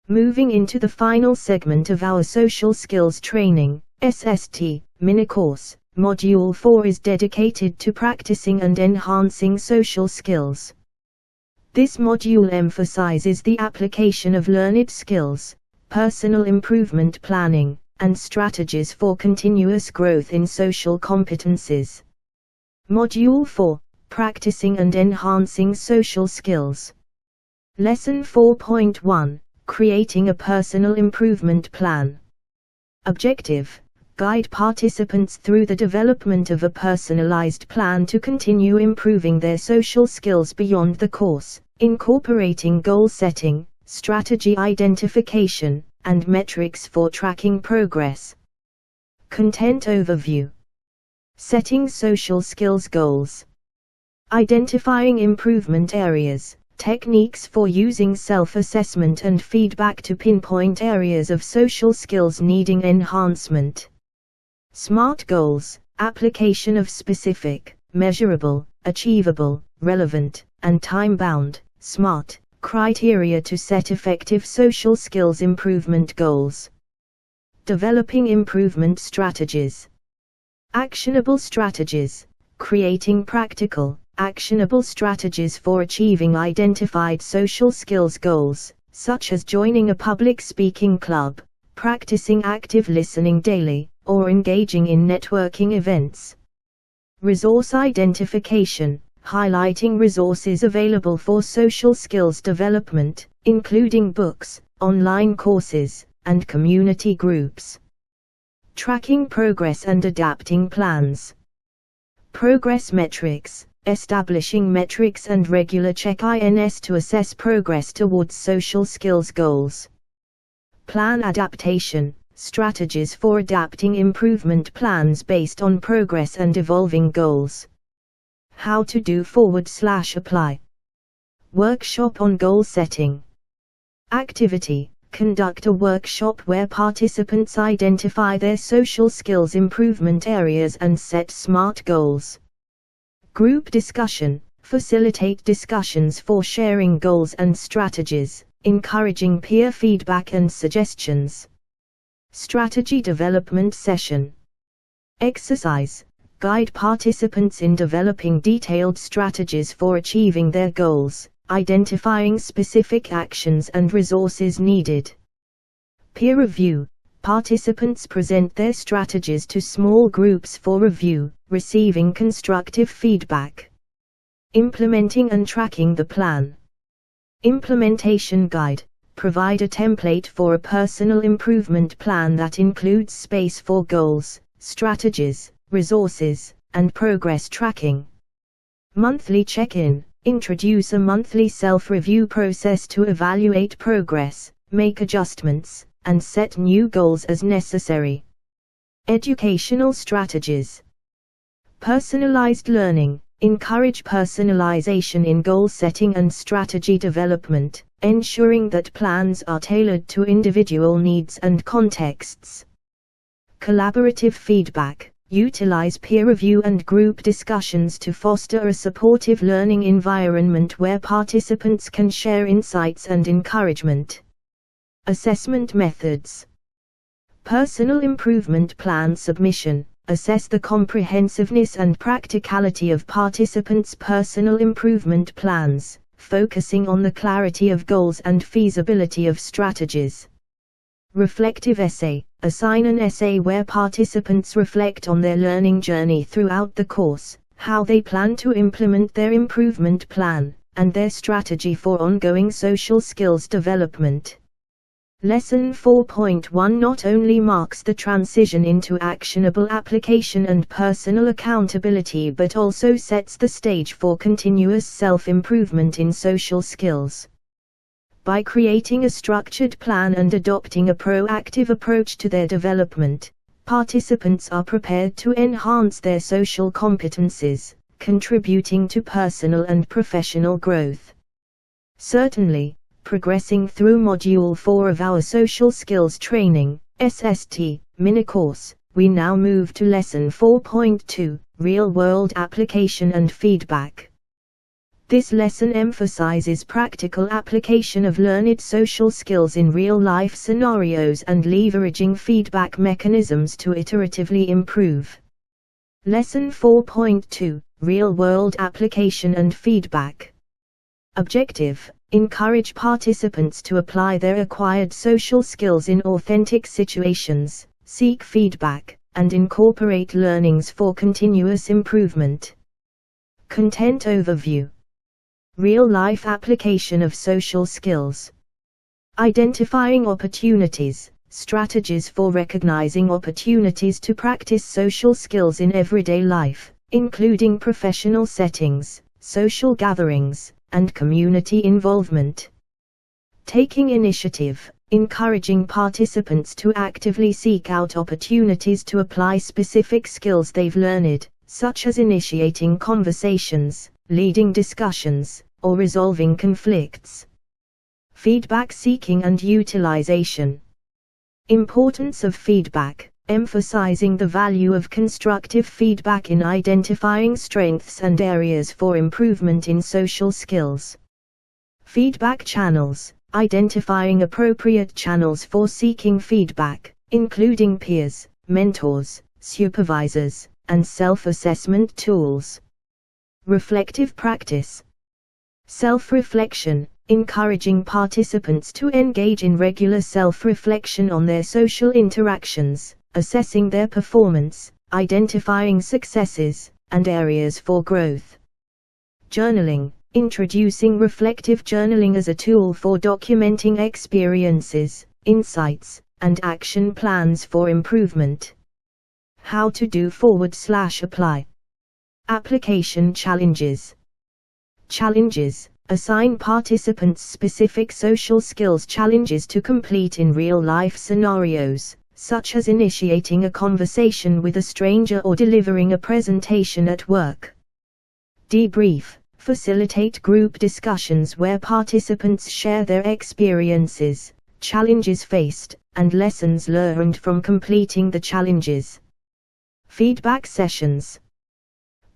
Moving into the final segment of our Social Skills Training, SST, mini-course, Module 4 is dedicated to practicing and enhancing social skills. This module emphasizes the application of learned skills, personal improvement planning, and strategies for continuous growth in social competencies. Module 4, Practicing and Enhancing Social Skills. Lesson 4.1, Creating a Personal Improvement Plan. Objective: guide participants through the development of a personalized plan to continue improving their social skills beyond the course, incorporating goal setting, strategy identification, and metrics for tracking progress. Content overview. Setting social skills goals. Identifying improvement areas, techniques for using self-assessment and feedback to pinpoint areas of social skills needing enhancement. SMART goals, application of specific, measurable, achievable, relevant, and time-bound, SMART, criteria to set effective social skills improvement goals. Developing improvement strategies. Actionable strategies, creating practical, actionable strategies for achieving identified social skills goals, such as joining a public speaking club, practicing active listening daily, or engaging in networking events. Resource identification, highlighting resources available for social skills development, including books, online courses, and community groups. Tracking progress and adapting plans. Progress metrics, establishing metrics and regular check-ins to assess progress towards social skills goals. Plan adaptation, strategies for adapting improvement plans based on progress and evolving goals. How to do /apply. Workshop on goal setting. Activity. Conduct a workshop where participants identify their social skills improvement areas and set SMART goals. Group discussion. Facilitate discussions for sharing goals and strategies, encouraging peer feedback and suggestions. Strategy development session. Exercise. Guide participants in developing detailed strategies for achieving their goals, identifying specific actions and resources needed. Peer review. Participants present their strategies to small groups for review, receiving constructive feedback. Implementing and tracking the plan. Implementation guide. Provide a template for a personal improvement plan that includes space for goals, strategies, resources, and progress tracking. Monthly check-in. Introduce a monthly self-review process to evaluate progress, make adjustments, and set new goals as necessary. Educational strategies. Personalized learning. Encourage personalization in goal setting and strategy development, ensuring that plans are tailored to individual needs and contexts. Collaborative feedback. Utilize peer review and group discussions to foster a supportive learning environment where participants can share insights and encouragement. Assessment methods. Personal improvement plan submission. Assess the comprehensiveness and practicality of participants' personal improvement plans, focusing on the clarity of goals and feasibility of strategies. Reflective essay. Assign an essay where participants reflect on their learning journey throughout the course, how they plan to implement their improvement plan, and their strategy for ongoing social skills development. Lesson 4.1 not only marks the transition into actionable application and personal accountability but also sets the stage for continuous self-improvement in social skills. By creating a structured plan and adopting a proactive approach to their development, participants are prepared to enhance their social competencies, contributing to personal and professional growth. Certainly, progressing through Module 4 of our Social Skills Training, SST, mini-course, we now move to Lesson 4.2, Real-World Application and Feedback. This lesson emphasizes practical application of learned social skills in real-life scenarios and leveraging feedback mechanisms to iteratively improve. Lesson 4.2, Real-World Application and Feedback. Objective: encourage participants to apply their acquired social skills in authentic situations, seek feedback, and incorporate learnings for continuous improvement. Content overview. Real-life application of social skills. Identifying opportunities, strategies for recognizing opportunities to practice social skills in everyday life, including professional settings, social gatherings, and community involvement. Taking initiative, encouraging participants to actively seek out opportunities to apply specific skills they've learned, such as initiating conversations, leading discussions, or resolving conflicts. Feedback seeking and utilization. Importance of feedback, emphasizing the value of constructive feedback in identifying strengths and areas for improvement in social skills. Feedback channels, identifying appropriate channels for seeking feedback, including peers, mentors, supervisors, and self-assessment tools. Reflective practice. Self-reflection, encouraging participants to engage in regular self-reflection on their social interactions, assessing their performance, identifying successes, and areas for growth. Journaling, introducing reflective journaling as a tool for documenting experiences, insights, and action plans for improvement. How to do /apply. Application challenges. Challenges. Assign participants specific social skills challenges to complete in real-life scenarios, such as initiating a conversation with a stranger or delivering a presentation at work. Debrief. Facilitate group discussions where participants share their experiences, challenges faced, and lessons learned from completing the challenges. Feedback sessions.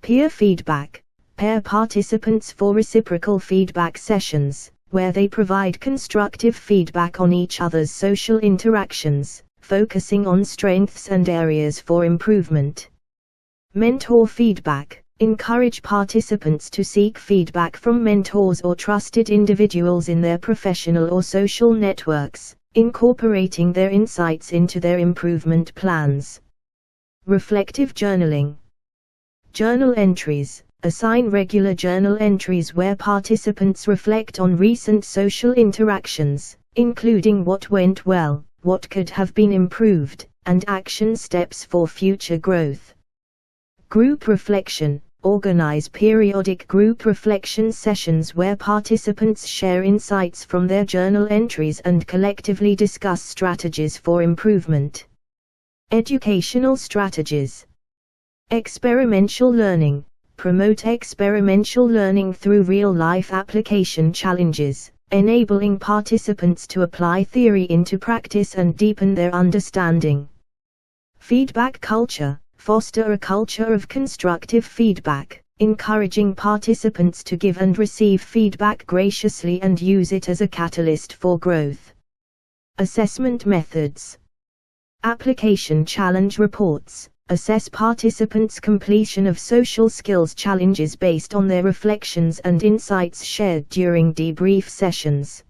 Peer feedback. Pair participants for reciprocal feedback sessions, where they provide constructive feedback on each other's social interactions, focusing on strengths and areas for improvement. Mentor feedback. Encourage participants to seek feedback from mentors or trusted individuals in their professional or social networks, incorporating their insights into their improvement plans. Reflective journaling. Journal entries. Assign regular journal entries where participants reflect on recent social interactions, including what went well, what could have been improved, and action steps for future growth. Group reflection. Organize periodic group reflection sessions where participants share insights from their journal entries and collectively discuss strategies for improvement. Educational strategies. Experiential learning. Promote experiential learning through real-life application challenges, enabling participants to apply theory into practice and deepen their understanding. Feedback culture. Foster a culture of constructive feedback, encouraging participants to give and receive feedback graciously and use it as a catalyst for growth. Assessment methods. Application challenge reports. Assess participants' completion of social skills challenges based on their reflections and insights shared during debrief sessions.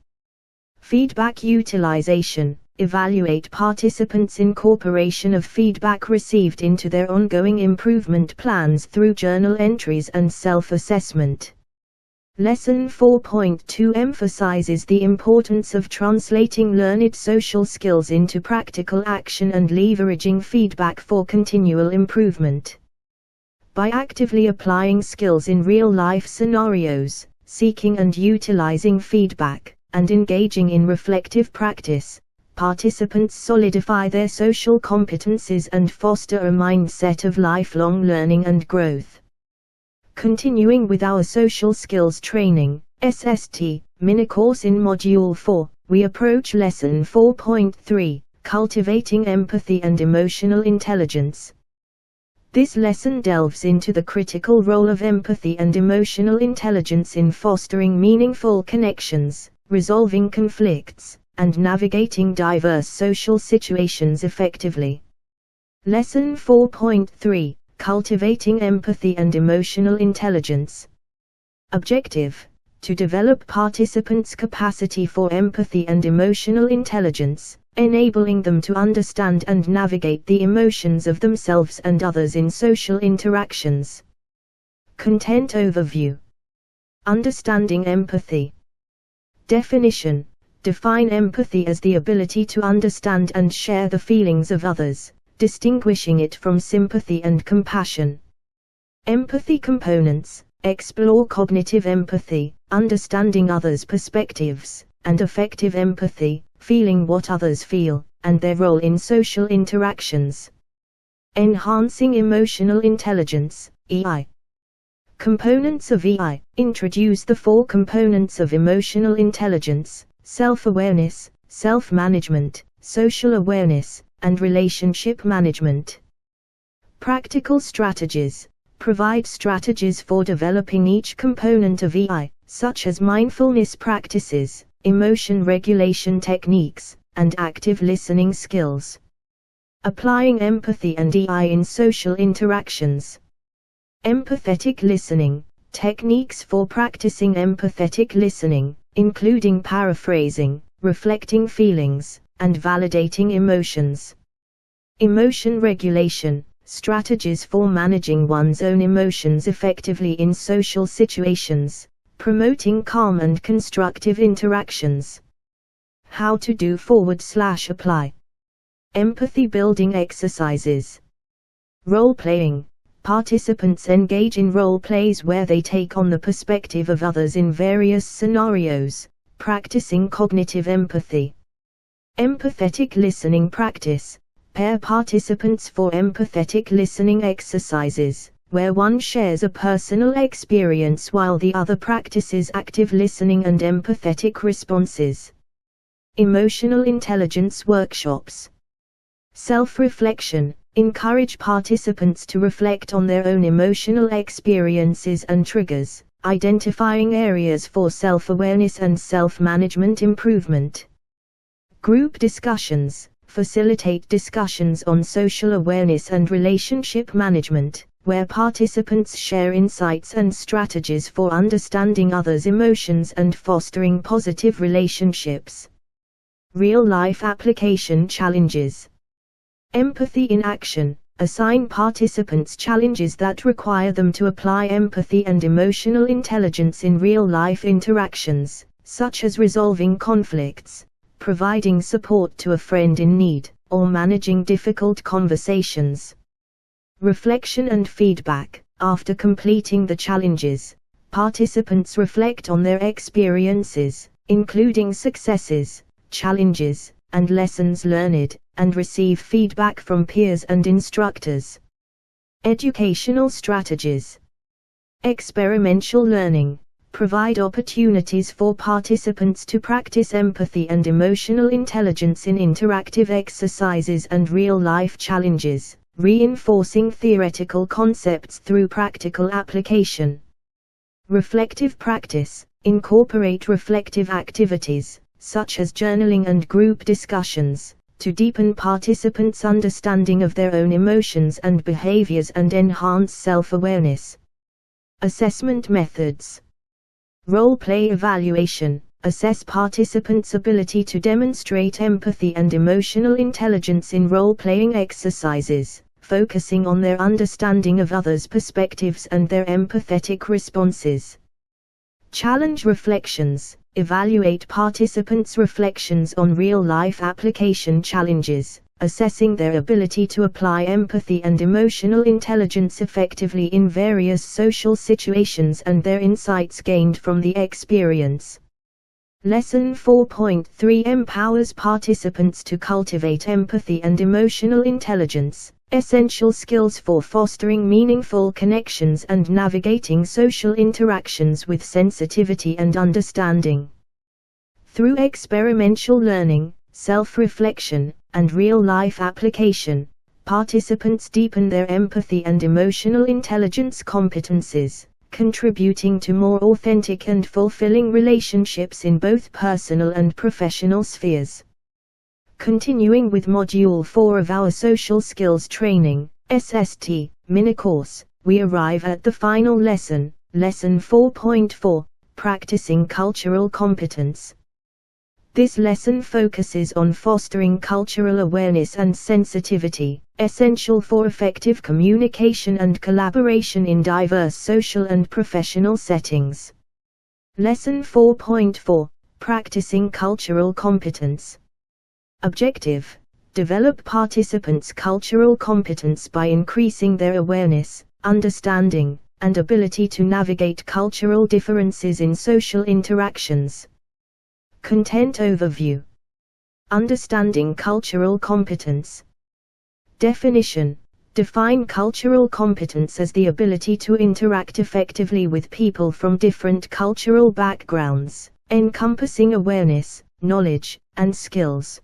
Feedback utilization. Evaluate participants' incorporation of feedback received into their ongoing improvement plans through journal entries and self-assessment. Lesson 4.2 emphasizes the importance of translating learned social skills into practical action and leveraging feedback for continual improvement. By actively applying skills in real-life scenarios, seeking and utilizing feedback, and engaging in reflective practice, participants solidify their social competencies and foster a mindset of lifelong learning and growth. Continuing with our social skills training, SST, mini-course in Module 4, we approach Lesson 4.3, Cultivating Empathy and Emotional Intelligence. This lesson delves into the critical role of empathy and emotional intelligence in fostering meaningful connections, resolving conflicts, and navigating diverse social situations effectively. Lesson 4.3, Cultivating Empathy and Emotional Intelligence. Objective: to develop participants' capacity for empathy and emotional intelligence, enabling them to understand and navigate the emotions of themselves and others in social interactions. Content overview. Understanding empathy. Definition: define empathy as the ability to understand and share the feelings of others, distinguishing it from sympathy and compassion. Empathy components: explore cognitive empathy, understanding others' perspectives, and affective empathy, feeling what others feel, and their role in social interactions. Enhancing emotional intelligence, EI. Components of EI: introduce the 4 components of emotional intelligence: self-awareness, self-management, social awareness, and relationship management. Practical strategies: provide strategies for developing each component of EI, such as mindfulness practices, emotion regulation techniques, and active listening skills. Applying empathy and EI in social interactions. Empathetic listening: techniques for practicing empathetic listening, including paraphrasing, reflecting feelings, and validating emotions. Emotion regulation: strategies for managing one's own emotions effectively in social situations, promoting calm and constructive interactions. How to do /apply. Empathy building exercises. Role playing: participants engage in role plays where they take on the perspective of others in various scenarios, practicing cognitive empathy. Empathetic listening practice: pair participants for empathetic listening exercises, where one shares a personal experience while the other practices active listening and empathetic responses. Emotional intelligence workshops. Self-reflection: encourage participants to reflect on their own emotional experiences and triggers, identifying areas for self-awareness and self-management improvement. Group discussions: facilitate discussions on social awareness and relationship management, where participants share insights and strategies for understanding others' emotions and fostering positive relationships. Real-life application challenges. Empathy in action: Assign participants challenges that require them to apply empathy and emotional intelligence in real-life interactions, such as resolving conflicts, providing support to a friend in need, or managing difficult conversations. Reflection and feedback. After completing the challenges, participants reflect on their experiences, including successes, challenges, and lessons learned, and receive feedback from peers and instructors. Educational strategies. Experiential learning. Provide opportunities for participants to practice empathy and emotional intelligence in interactive exercises and real-life challenges, reinforcing theoretical concepts through practical application. Reflective practice. Incorporate reflective activities, such as journaling and group discussions, to deepen participants' understanding of their own emotions and behaviors and enhance self-awareness. Assessment methods. Role-play evaluation. Assess participants' ability to demonstrate empathy and emotional intelligence in role-playing exercises, focusing on their understanding of others' perspectives and their empathetic responses. Challenge reflections. Evaluate participants' reflections on real-life application challenges, assessing their ability to apply empathy and emotional intelligence effectively in various social situations and their insights gained from the experience. Lesson 4.3 empowers participants to cultivate empathy and emotional intelligence, essential skills for fostering meaningful connections and navigating social interactions with sensitivity and understanding. Through experiential learning, self-reflection, and real-life application, participants deepen their empathy and emotional intelligence competencies, contributing to more authentic and fulfilling relationships in both personal and professional spheres. Continuing with Module 4 of our Social Skills Training, SST, mini-course, we arrive at the final lesson, Lesson 4.4, Practicing Cultural Competence. This lesson focuses on fostering cultural awareness and sensitivity, essential for effective communication and collaboration in diverse social and professional settings. Lesson 4.4, Practicing Cultural Competence. Objective: develop participants' cultural competence by increasing their awareness, understanding, and ability to navigate cultural differences in social interactions. Content overview. Understanding cultural competence. Definition: define cultural competence as the ability to interact effectively with people from different cultural backgrounds, encompassing awareness, knowledge, and skills.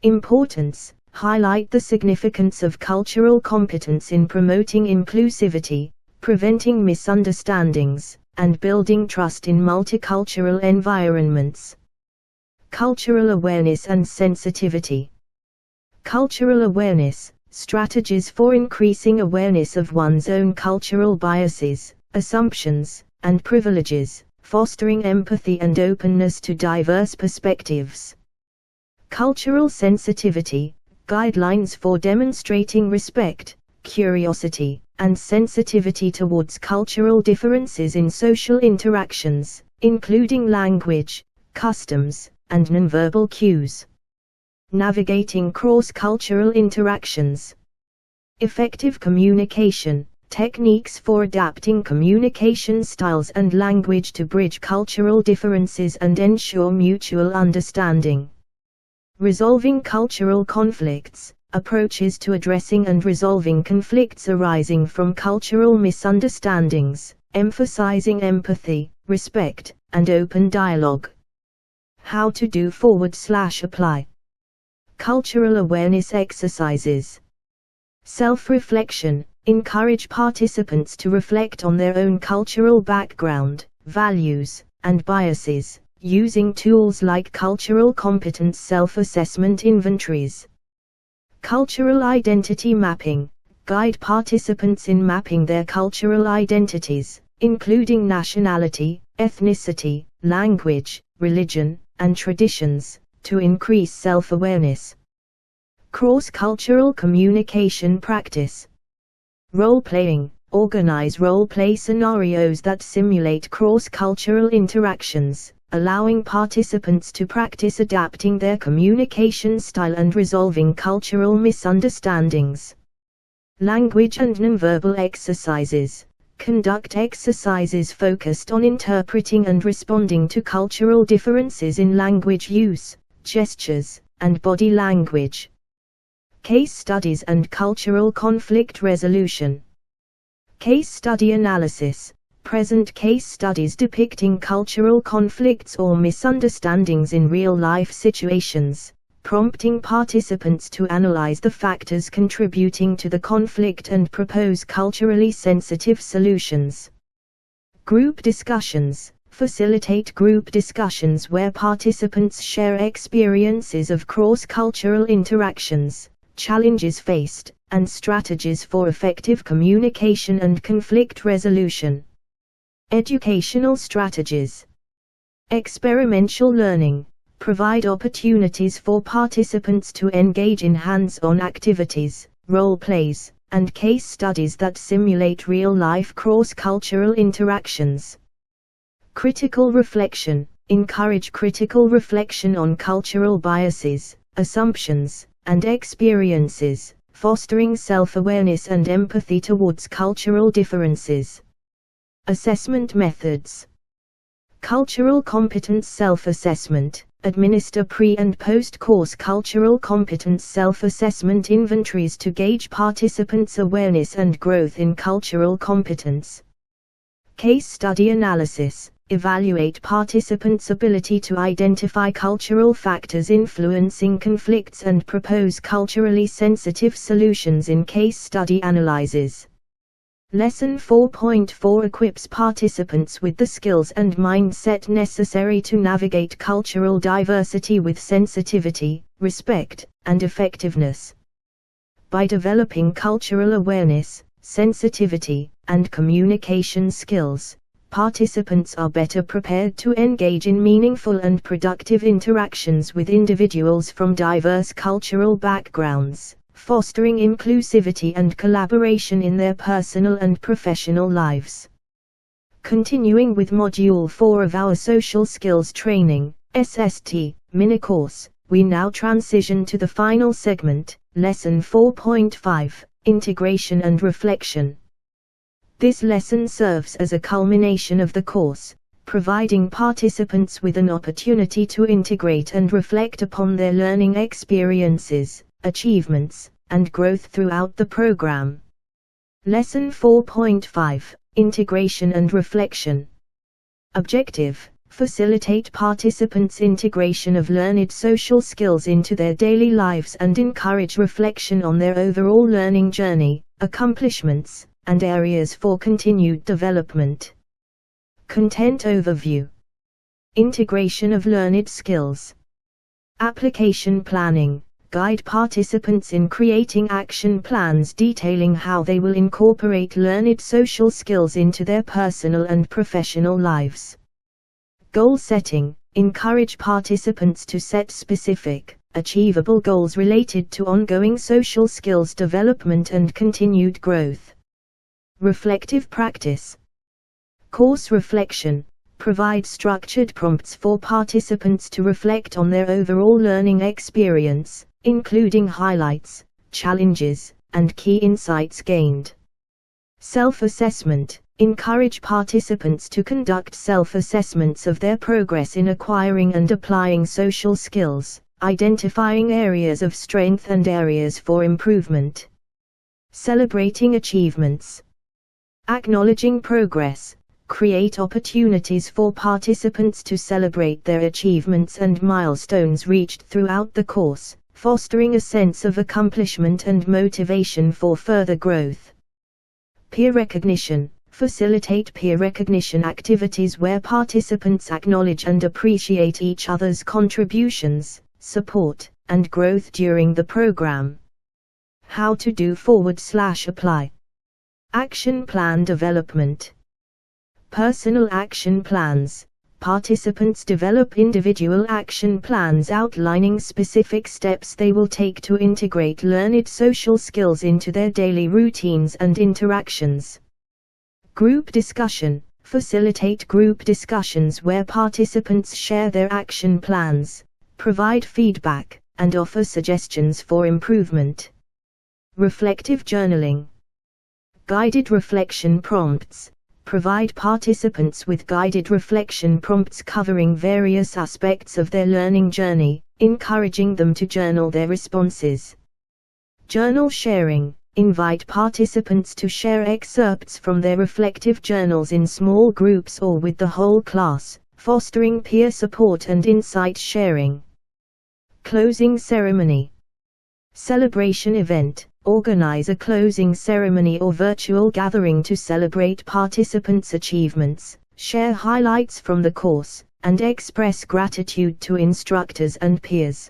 Importance: highlight the significance of cultural competence in promoting inclusivity, preventing misunderstandings, and building trust in multicultural environments. Cultural awareness and sensitivity. Cultural awareness, strategies for increasing awareness of one's own cultural biases, assumptions, and privileges, fostering empathy and openness to diverse perspectives. Cultural sensitivity, guidelines for demonstrating respect, curiosity, and sensitivity towards cultural differences in social interactions, including language, customs, and nonverbal cues. Navigating cross-cultural interactions. Effective communication, techniques for adapting communication styles and language to bridge cultural differences and ensure mutual understanding. Resolving cultural conflicts, approaches to addressing and resolving conflicts arising from cultural misunderstandings, emphasizing empathy, respect, and open dialogue. How to do /apply. Cultural awareness exercises. Self-reflection, encourage participants to reflect on their own cultural background, values, and biases, using tools like cultural competence self-assessment inventories. Cultural identity mapping, guide participants in mapping their cultural identities, including nationality, ethnicity, language, religion, and traditions, to increase self-awareness. Cross-cultural communication practice. Role-playing. Organize role-play scenarios that simulate cross-cultural interactions, allowing participants to practice adapting their communication style and resolving cultural misunderstandings. Language and nonverbal exercises. Conduct exercises focused on interpreting and responding to cultural differences in language use, gestures, and body language. Case studies and cultural conflict resolution. Case study analysis. Present case studies depicting cultural conflicts or misunderstandings in real-life situations, prompting participants to analyze the factors contributing to the conflict and propose culturally sensitive solutions. Group discussions. Facilitate group discussions where participants share experiences of cross-cultural interactions, challenges faced, and strategies for effective communication and conflict resolution. Educational strategies. Experiential learning. Provide opportunities for participants to engage in hands-on activities, role plays, and case studies that simulate real-life cross-cultural interactions. Critical reflection. Encourage critical reflection on cultural biases, assumptions, and experiences, fostering self-awareness and empathy towards cultural differences. Assessment methods. Cultural competence self-assessment. Administer pre- and post-course cultural competence self-assessment inventories to gauge participants' awareness and growth in cultural competence. Case study analysis. Evaluate participants' ability to identify cultural factors influencing conflicts and propose culturally sensitive solutions in case study analyses. Lesson 4.4 equips participants with the skills and mindset necessary to navigate cultural diversity with sensitivity, respect, and effectiveness. By developing cultural awareness, sensitivity, and communication skills, participants are better prepared to engage in meaningful and productive interactions with individuals from diverse cultural backgrounds, fostering inclusivity and collaboration in their personal and professional lives. Continuing with Module 4 of our Social Skills Training, SST, mini-course, we now transition to the final segment, Lesson 4.5, Integration and Reflection. This lesson serves as a culmination of the course, providing participants with an opportunity to integrate and reflect upon their learning experiences, achievements, and growth throughout the program. Lesson 4.5, Integration and Reflection. Objective: facilitate participants' integration of learned social skills into their daily lives and encourage reflection on their overall learning journey, accomplishments, and areas for continued development. Content overview. Integration of learned skills. Application planning. Guide participants in creating action plans detailing how they will incorporate learned social skills into their personal and professional lives. Goal setting. Encourage participants to set specific, achievable goals related to ongoing social skills development and continued growth. Reflective practice. Course reflection. Provide structured prompts for participants to reflect on their overall learning experience, including highlights, challenges, and key insights gained. Self-assessment. Encourage participants to conduct self-assessments of their progress in acquiring and applying social skills, identifying areas of strength and areas for improvement. Celebrating achievements. Acknowledging progress. Create opportunities for participants to celebrate their achievements and milestones reached throughout the course, fostering a sense of accomplishment and motivation for further growth. Peer recognition. Facilitate peer recognition activities where participants acknowledge and appreciate each other's contributions, support, and growth during the program. How to do /apply. Action plan development. Personal action plans. Participants develop individual action plans outlining specific steps they will take to integrate learned social skills into their daily routines and interactions. Group discussion. Facilitate group discussions where participants share their action plans, provide feedback, and offer suggestions for improvement. Reflective journaling. Guided reflection prompts. Provide participants with guided reflection prompts covering various aspects of their learning journey, encouraging them to journal their responses. Journal sharing. Invite participants to share excerpts from their reflective journals in small groups or with the whole class, fostering peer support and insight sharing. Closing ceremony. Celebration event. Organize a closing ceremony or virtual gathering to celebrate participants' achievements, share highlights from the course, and express gratitude to instructors and peers.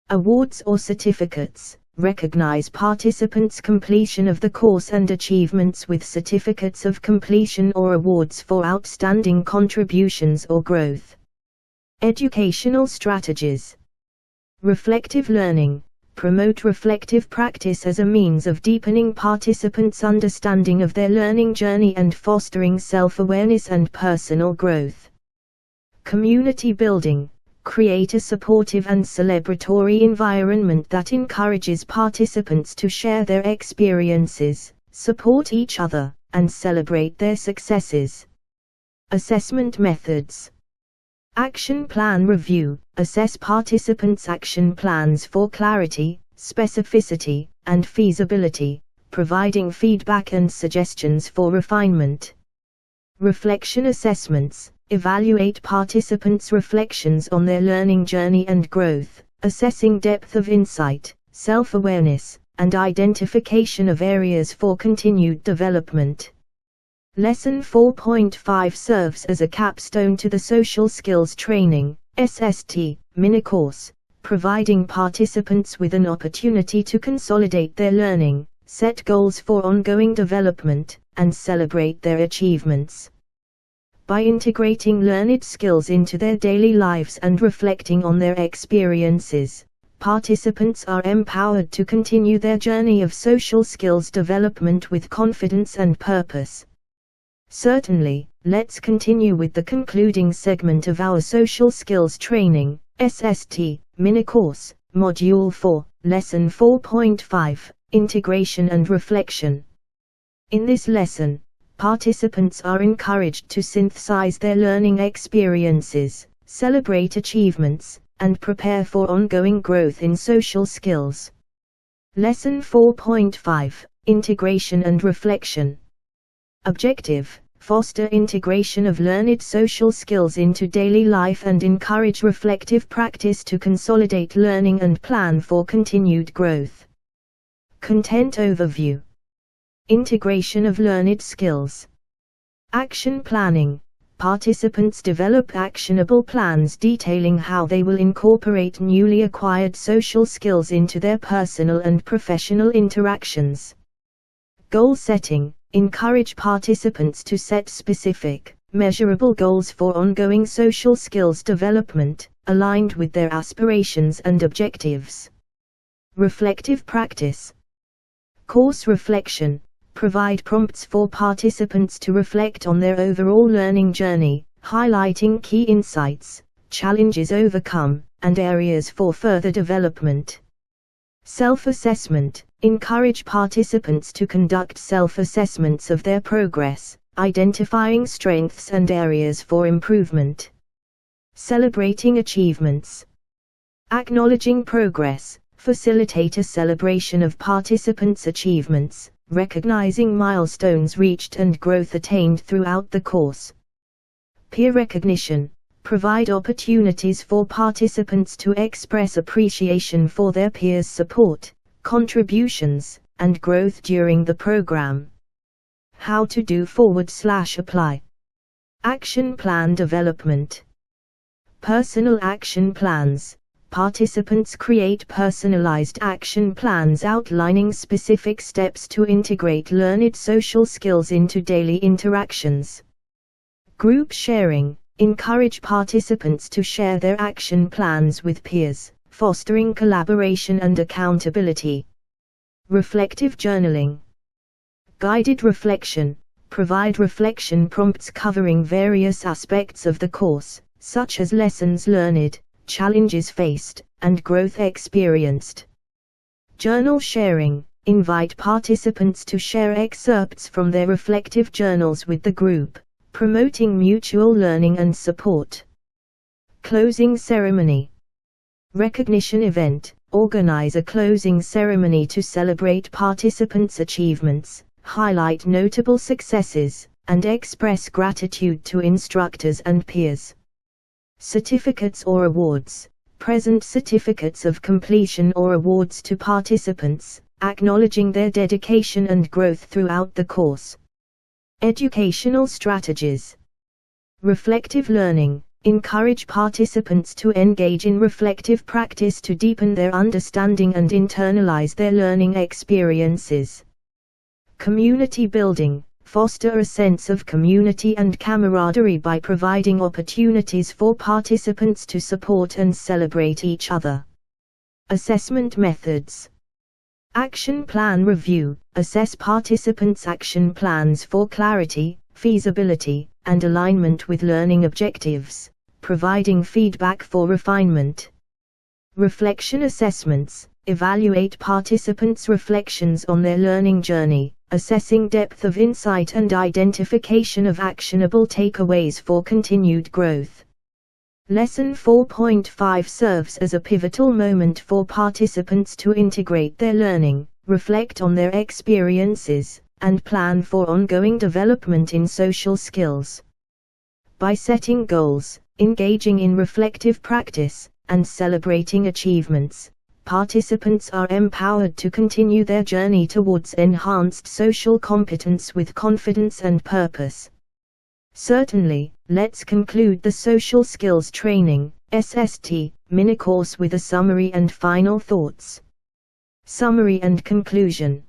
Awards or certificates. Recognize participants' completion of the course and achievements with certificates of completion or awards for outstanding contributions or growth. Educational strategies. Reflective learning. Promote reflective practice as a means of deepening participants' understanding of their learning journey and fostering self-awareness and personal growth. Community building. Create a supportive and celebratory environment that encourages participants to share their experiences, support each other, and celebrate their successes. Assessment methods. Action plan review. Assess participants' action plans for clarity, specificity, and feasibility, providing feedback and suggestions for refinement. Reflection assessments. Evaluate participants' reflections on their learning journey and growth, assessing depth of insight, self-awareness, and identification of areas for continued development. Lesson 4.5 serves as a capstone to the Social Skills Training (SST) mini-course, providing participants with an opportunity to consolidate their learning, set goals for ongoing development, and celebrate their achievements. By integrating learned skills into their daily lives and reflecting on their experiences, participants are empowered to continue their journey of social skills development with confidence and purpose. Certainly, let's continue with the concluding segment of our Social Skills Training (SST) mini-course, Module 4, Lesson 4.5, Integration and Reflection. In this lesson, participants are encouraged to synthesize their learning experiences, celebrate achievements, and prepare for ongoing growth in social skills. Lesson 4.5, Integration and Reflection. Objective: foster integration of learned social skills into daily life and encourage reflective practice to consolidate learning and plan for continued growth. Content overview. Integration of learned skills. Action planning. Participants develop actionable plans detailing how they will incorporate newly acquired social skills into their personal and professional interactions. Goal setting. Encourage participants to set specific, measurable goals for ongoing social skills development, aligned with their aspirations and objectives. Reflective practice. Course reflection. Provide prompts for participants to reflect on their overall learning journey, highlighting key insights, challenges overcome, and areas for further development. Self-assessment. Encourage participants to conduct self-assessments of their progress, identifying strengths and areas for improvement. Celebrating achievements. Acknowledging progress. Facilitate a celebration of participants' achievements, recognizing milestones reached and growth attained throughout the course. Peer recognition. Provide opportunities for participants to express appreciation for their peers' support, contributions, and growth during the program. How to do /apply. Action plan development. Personal action plans. Participants create personalized action plans outlining specific steps to integrate learned social skills into daily interactions. Group sharing. encourage participants to share their action plans with peers, fostering collaboration and accountability. Reflective journaling. Guided reflection. Provide reflection prompts covering various aspects of the course, such as lessons learned, challenges faced, and growth experienced. Journal sharing. Invite participants to share excerpts from their reflective journals with the group, promoting mutual learning and support. Closing ceremony. Recognition event. Organize a closing ceremony to celebrate participants' achievements, highlight notable successes, and express gratitude to instructors and peers. Certificates or awards. Present certificates of completion or awards to participants, acknowledging their dedication and growth throughout the course. Educational strategies. Reflective learning. Encourage participants to engage in reflective practice to deepen their understanding and internalize their learning experiences. Community building. Foster a sense of community and camaraderie by providing opportunities for participants to support and celebrate each other. Assessment methods. Action plan review. Assess participants' action plans for clarity, feasibility, and alignment with learning objectives, providing feedback for refinement. Reflection assessments. Evaluate participants' reflections on their learning journey, assessing depth of insight and identification of actionable takeaways for continued growth. Lesson 4.5 serves as a pivotal moment for participants to integrate their learning, reflect on their experiences, and plan for ongoing development in social skills. By setting goals, engaging in reflective practice, and celebrating achievements, participants are empowered to continue their journey towards enhanced social competence with confidence and purpose. Certainly, let's conclude the Social Skills Training (SST) mini-course with a summary and final thoughts. Summary and conclusion.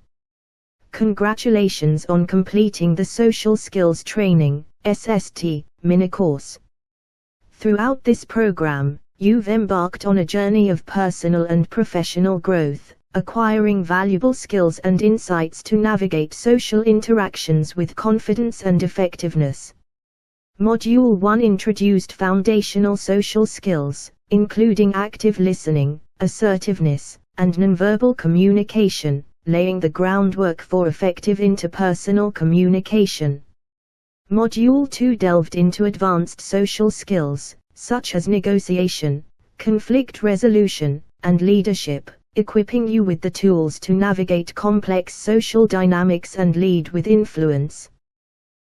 Congratulations on completing the Social Skills Training (SST) mini-course. Throughout this program, you've embarked on a journey of personal and professional growth, acquiring valuable skills and insights to navigate social interactions with confidence and effectiveness. Module 1 introduced foundational social skills, including active listening, assertiveness, and nonverbal communication, laying the groundwork for effective interpersonal communication. Module 2 delved into advanced social skills, such as negotiation, conflict resolution, and leadership, equipping you with the tools to navigate complex social dynamics and lead with influence.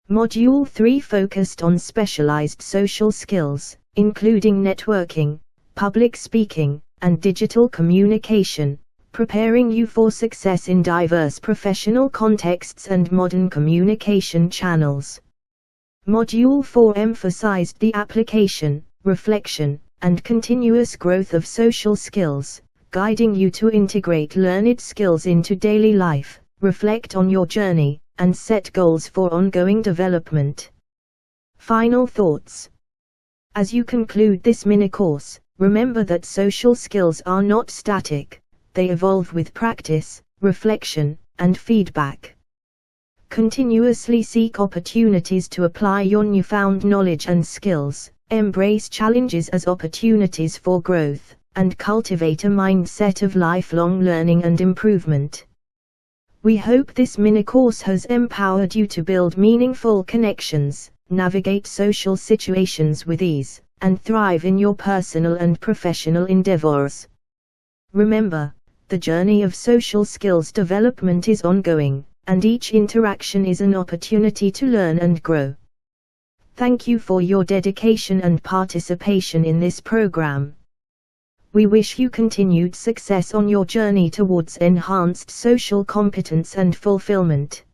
Module 3 focused on specialized social skills, including networking, public speaking, and digital communication, preparing you for success in diverse professional contexts and modern communication channels. Module 4 emphasized the application, reflection, and continuous growth of social skills, guiding you to integrate learned skills into daily life, reflect on your journey, and set goals for ongoing development. Final thoughts. As you conclude this mini-course, remember that social skills are not static, they evolve with practice, reflection, and feedback. Continuously seek opportunities to apply your newfound knowledge and skills, embrace challenges as opportunities for growth, and cultivate a mindset of lifelong learning and improvement. We hope this mini-course has empowered you to build meaningful connections, navigate social situations with ease, and thrive in your personal and professional endeavors. Remember, the journey of social skills development is ongoing, and each interaction is an opportunity to learn and grow. Thank you for your dedication and participation in this program. We wish you continued success on your journey towards enhanced social competence and fulfillment.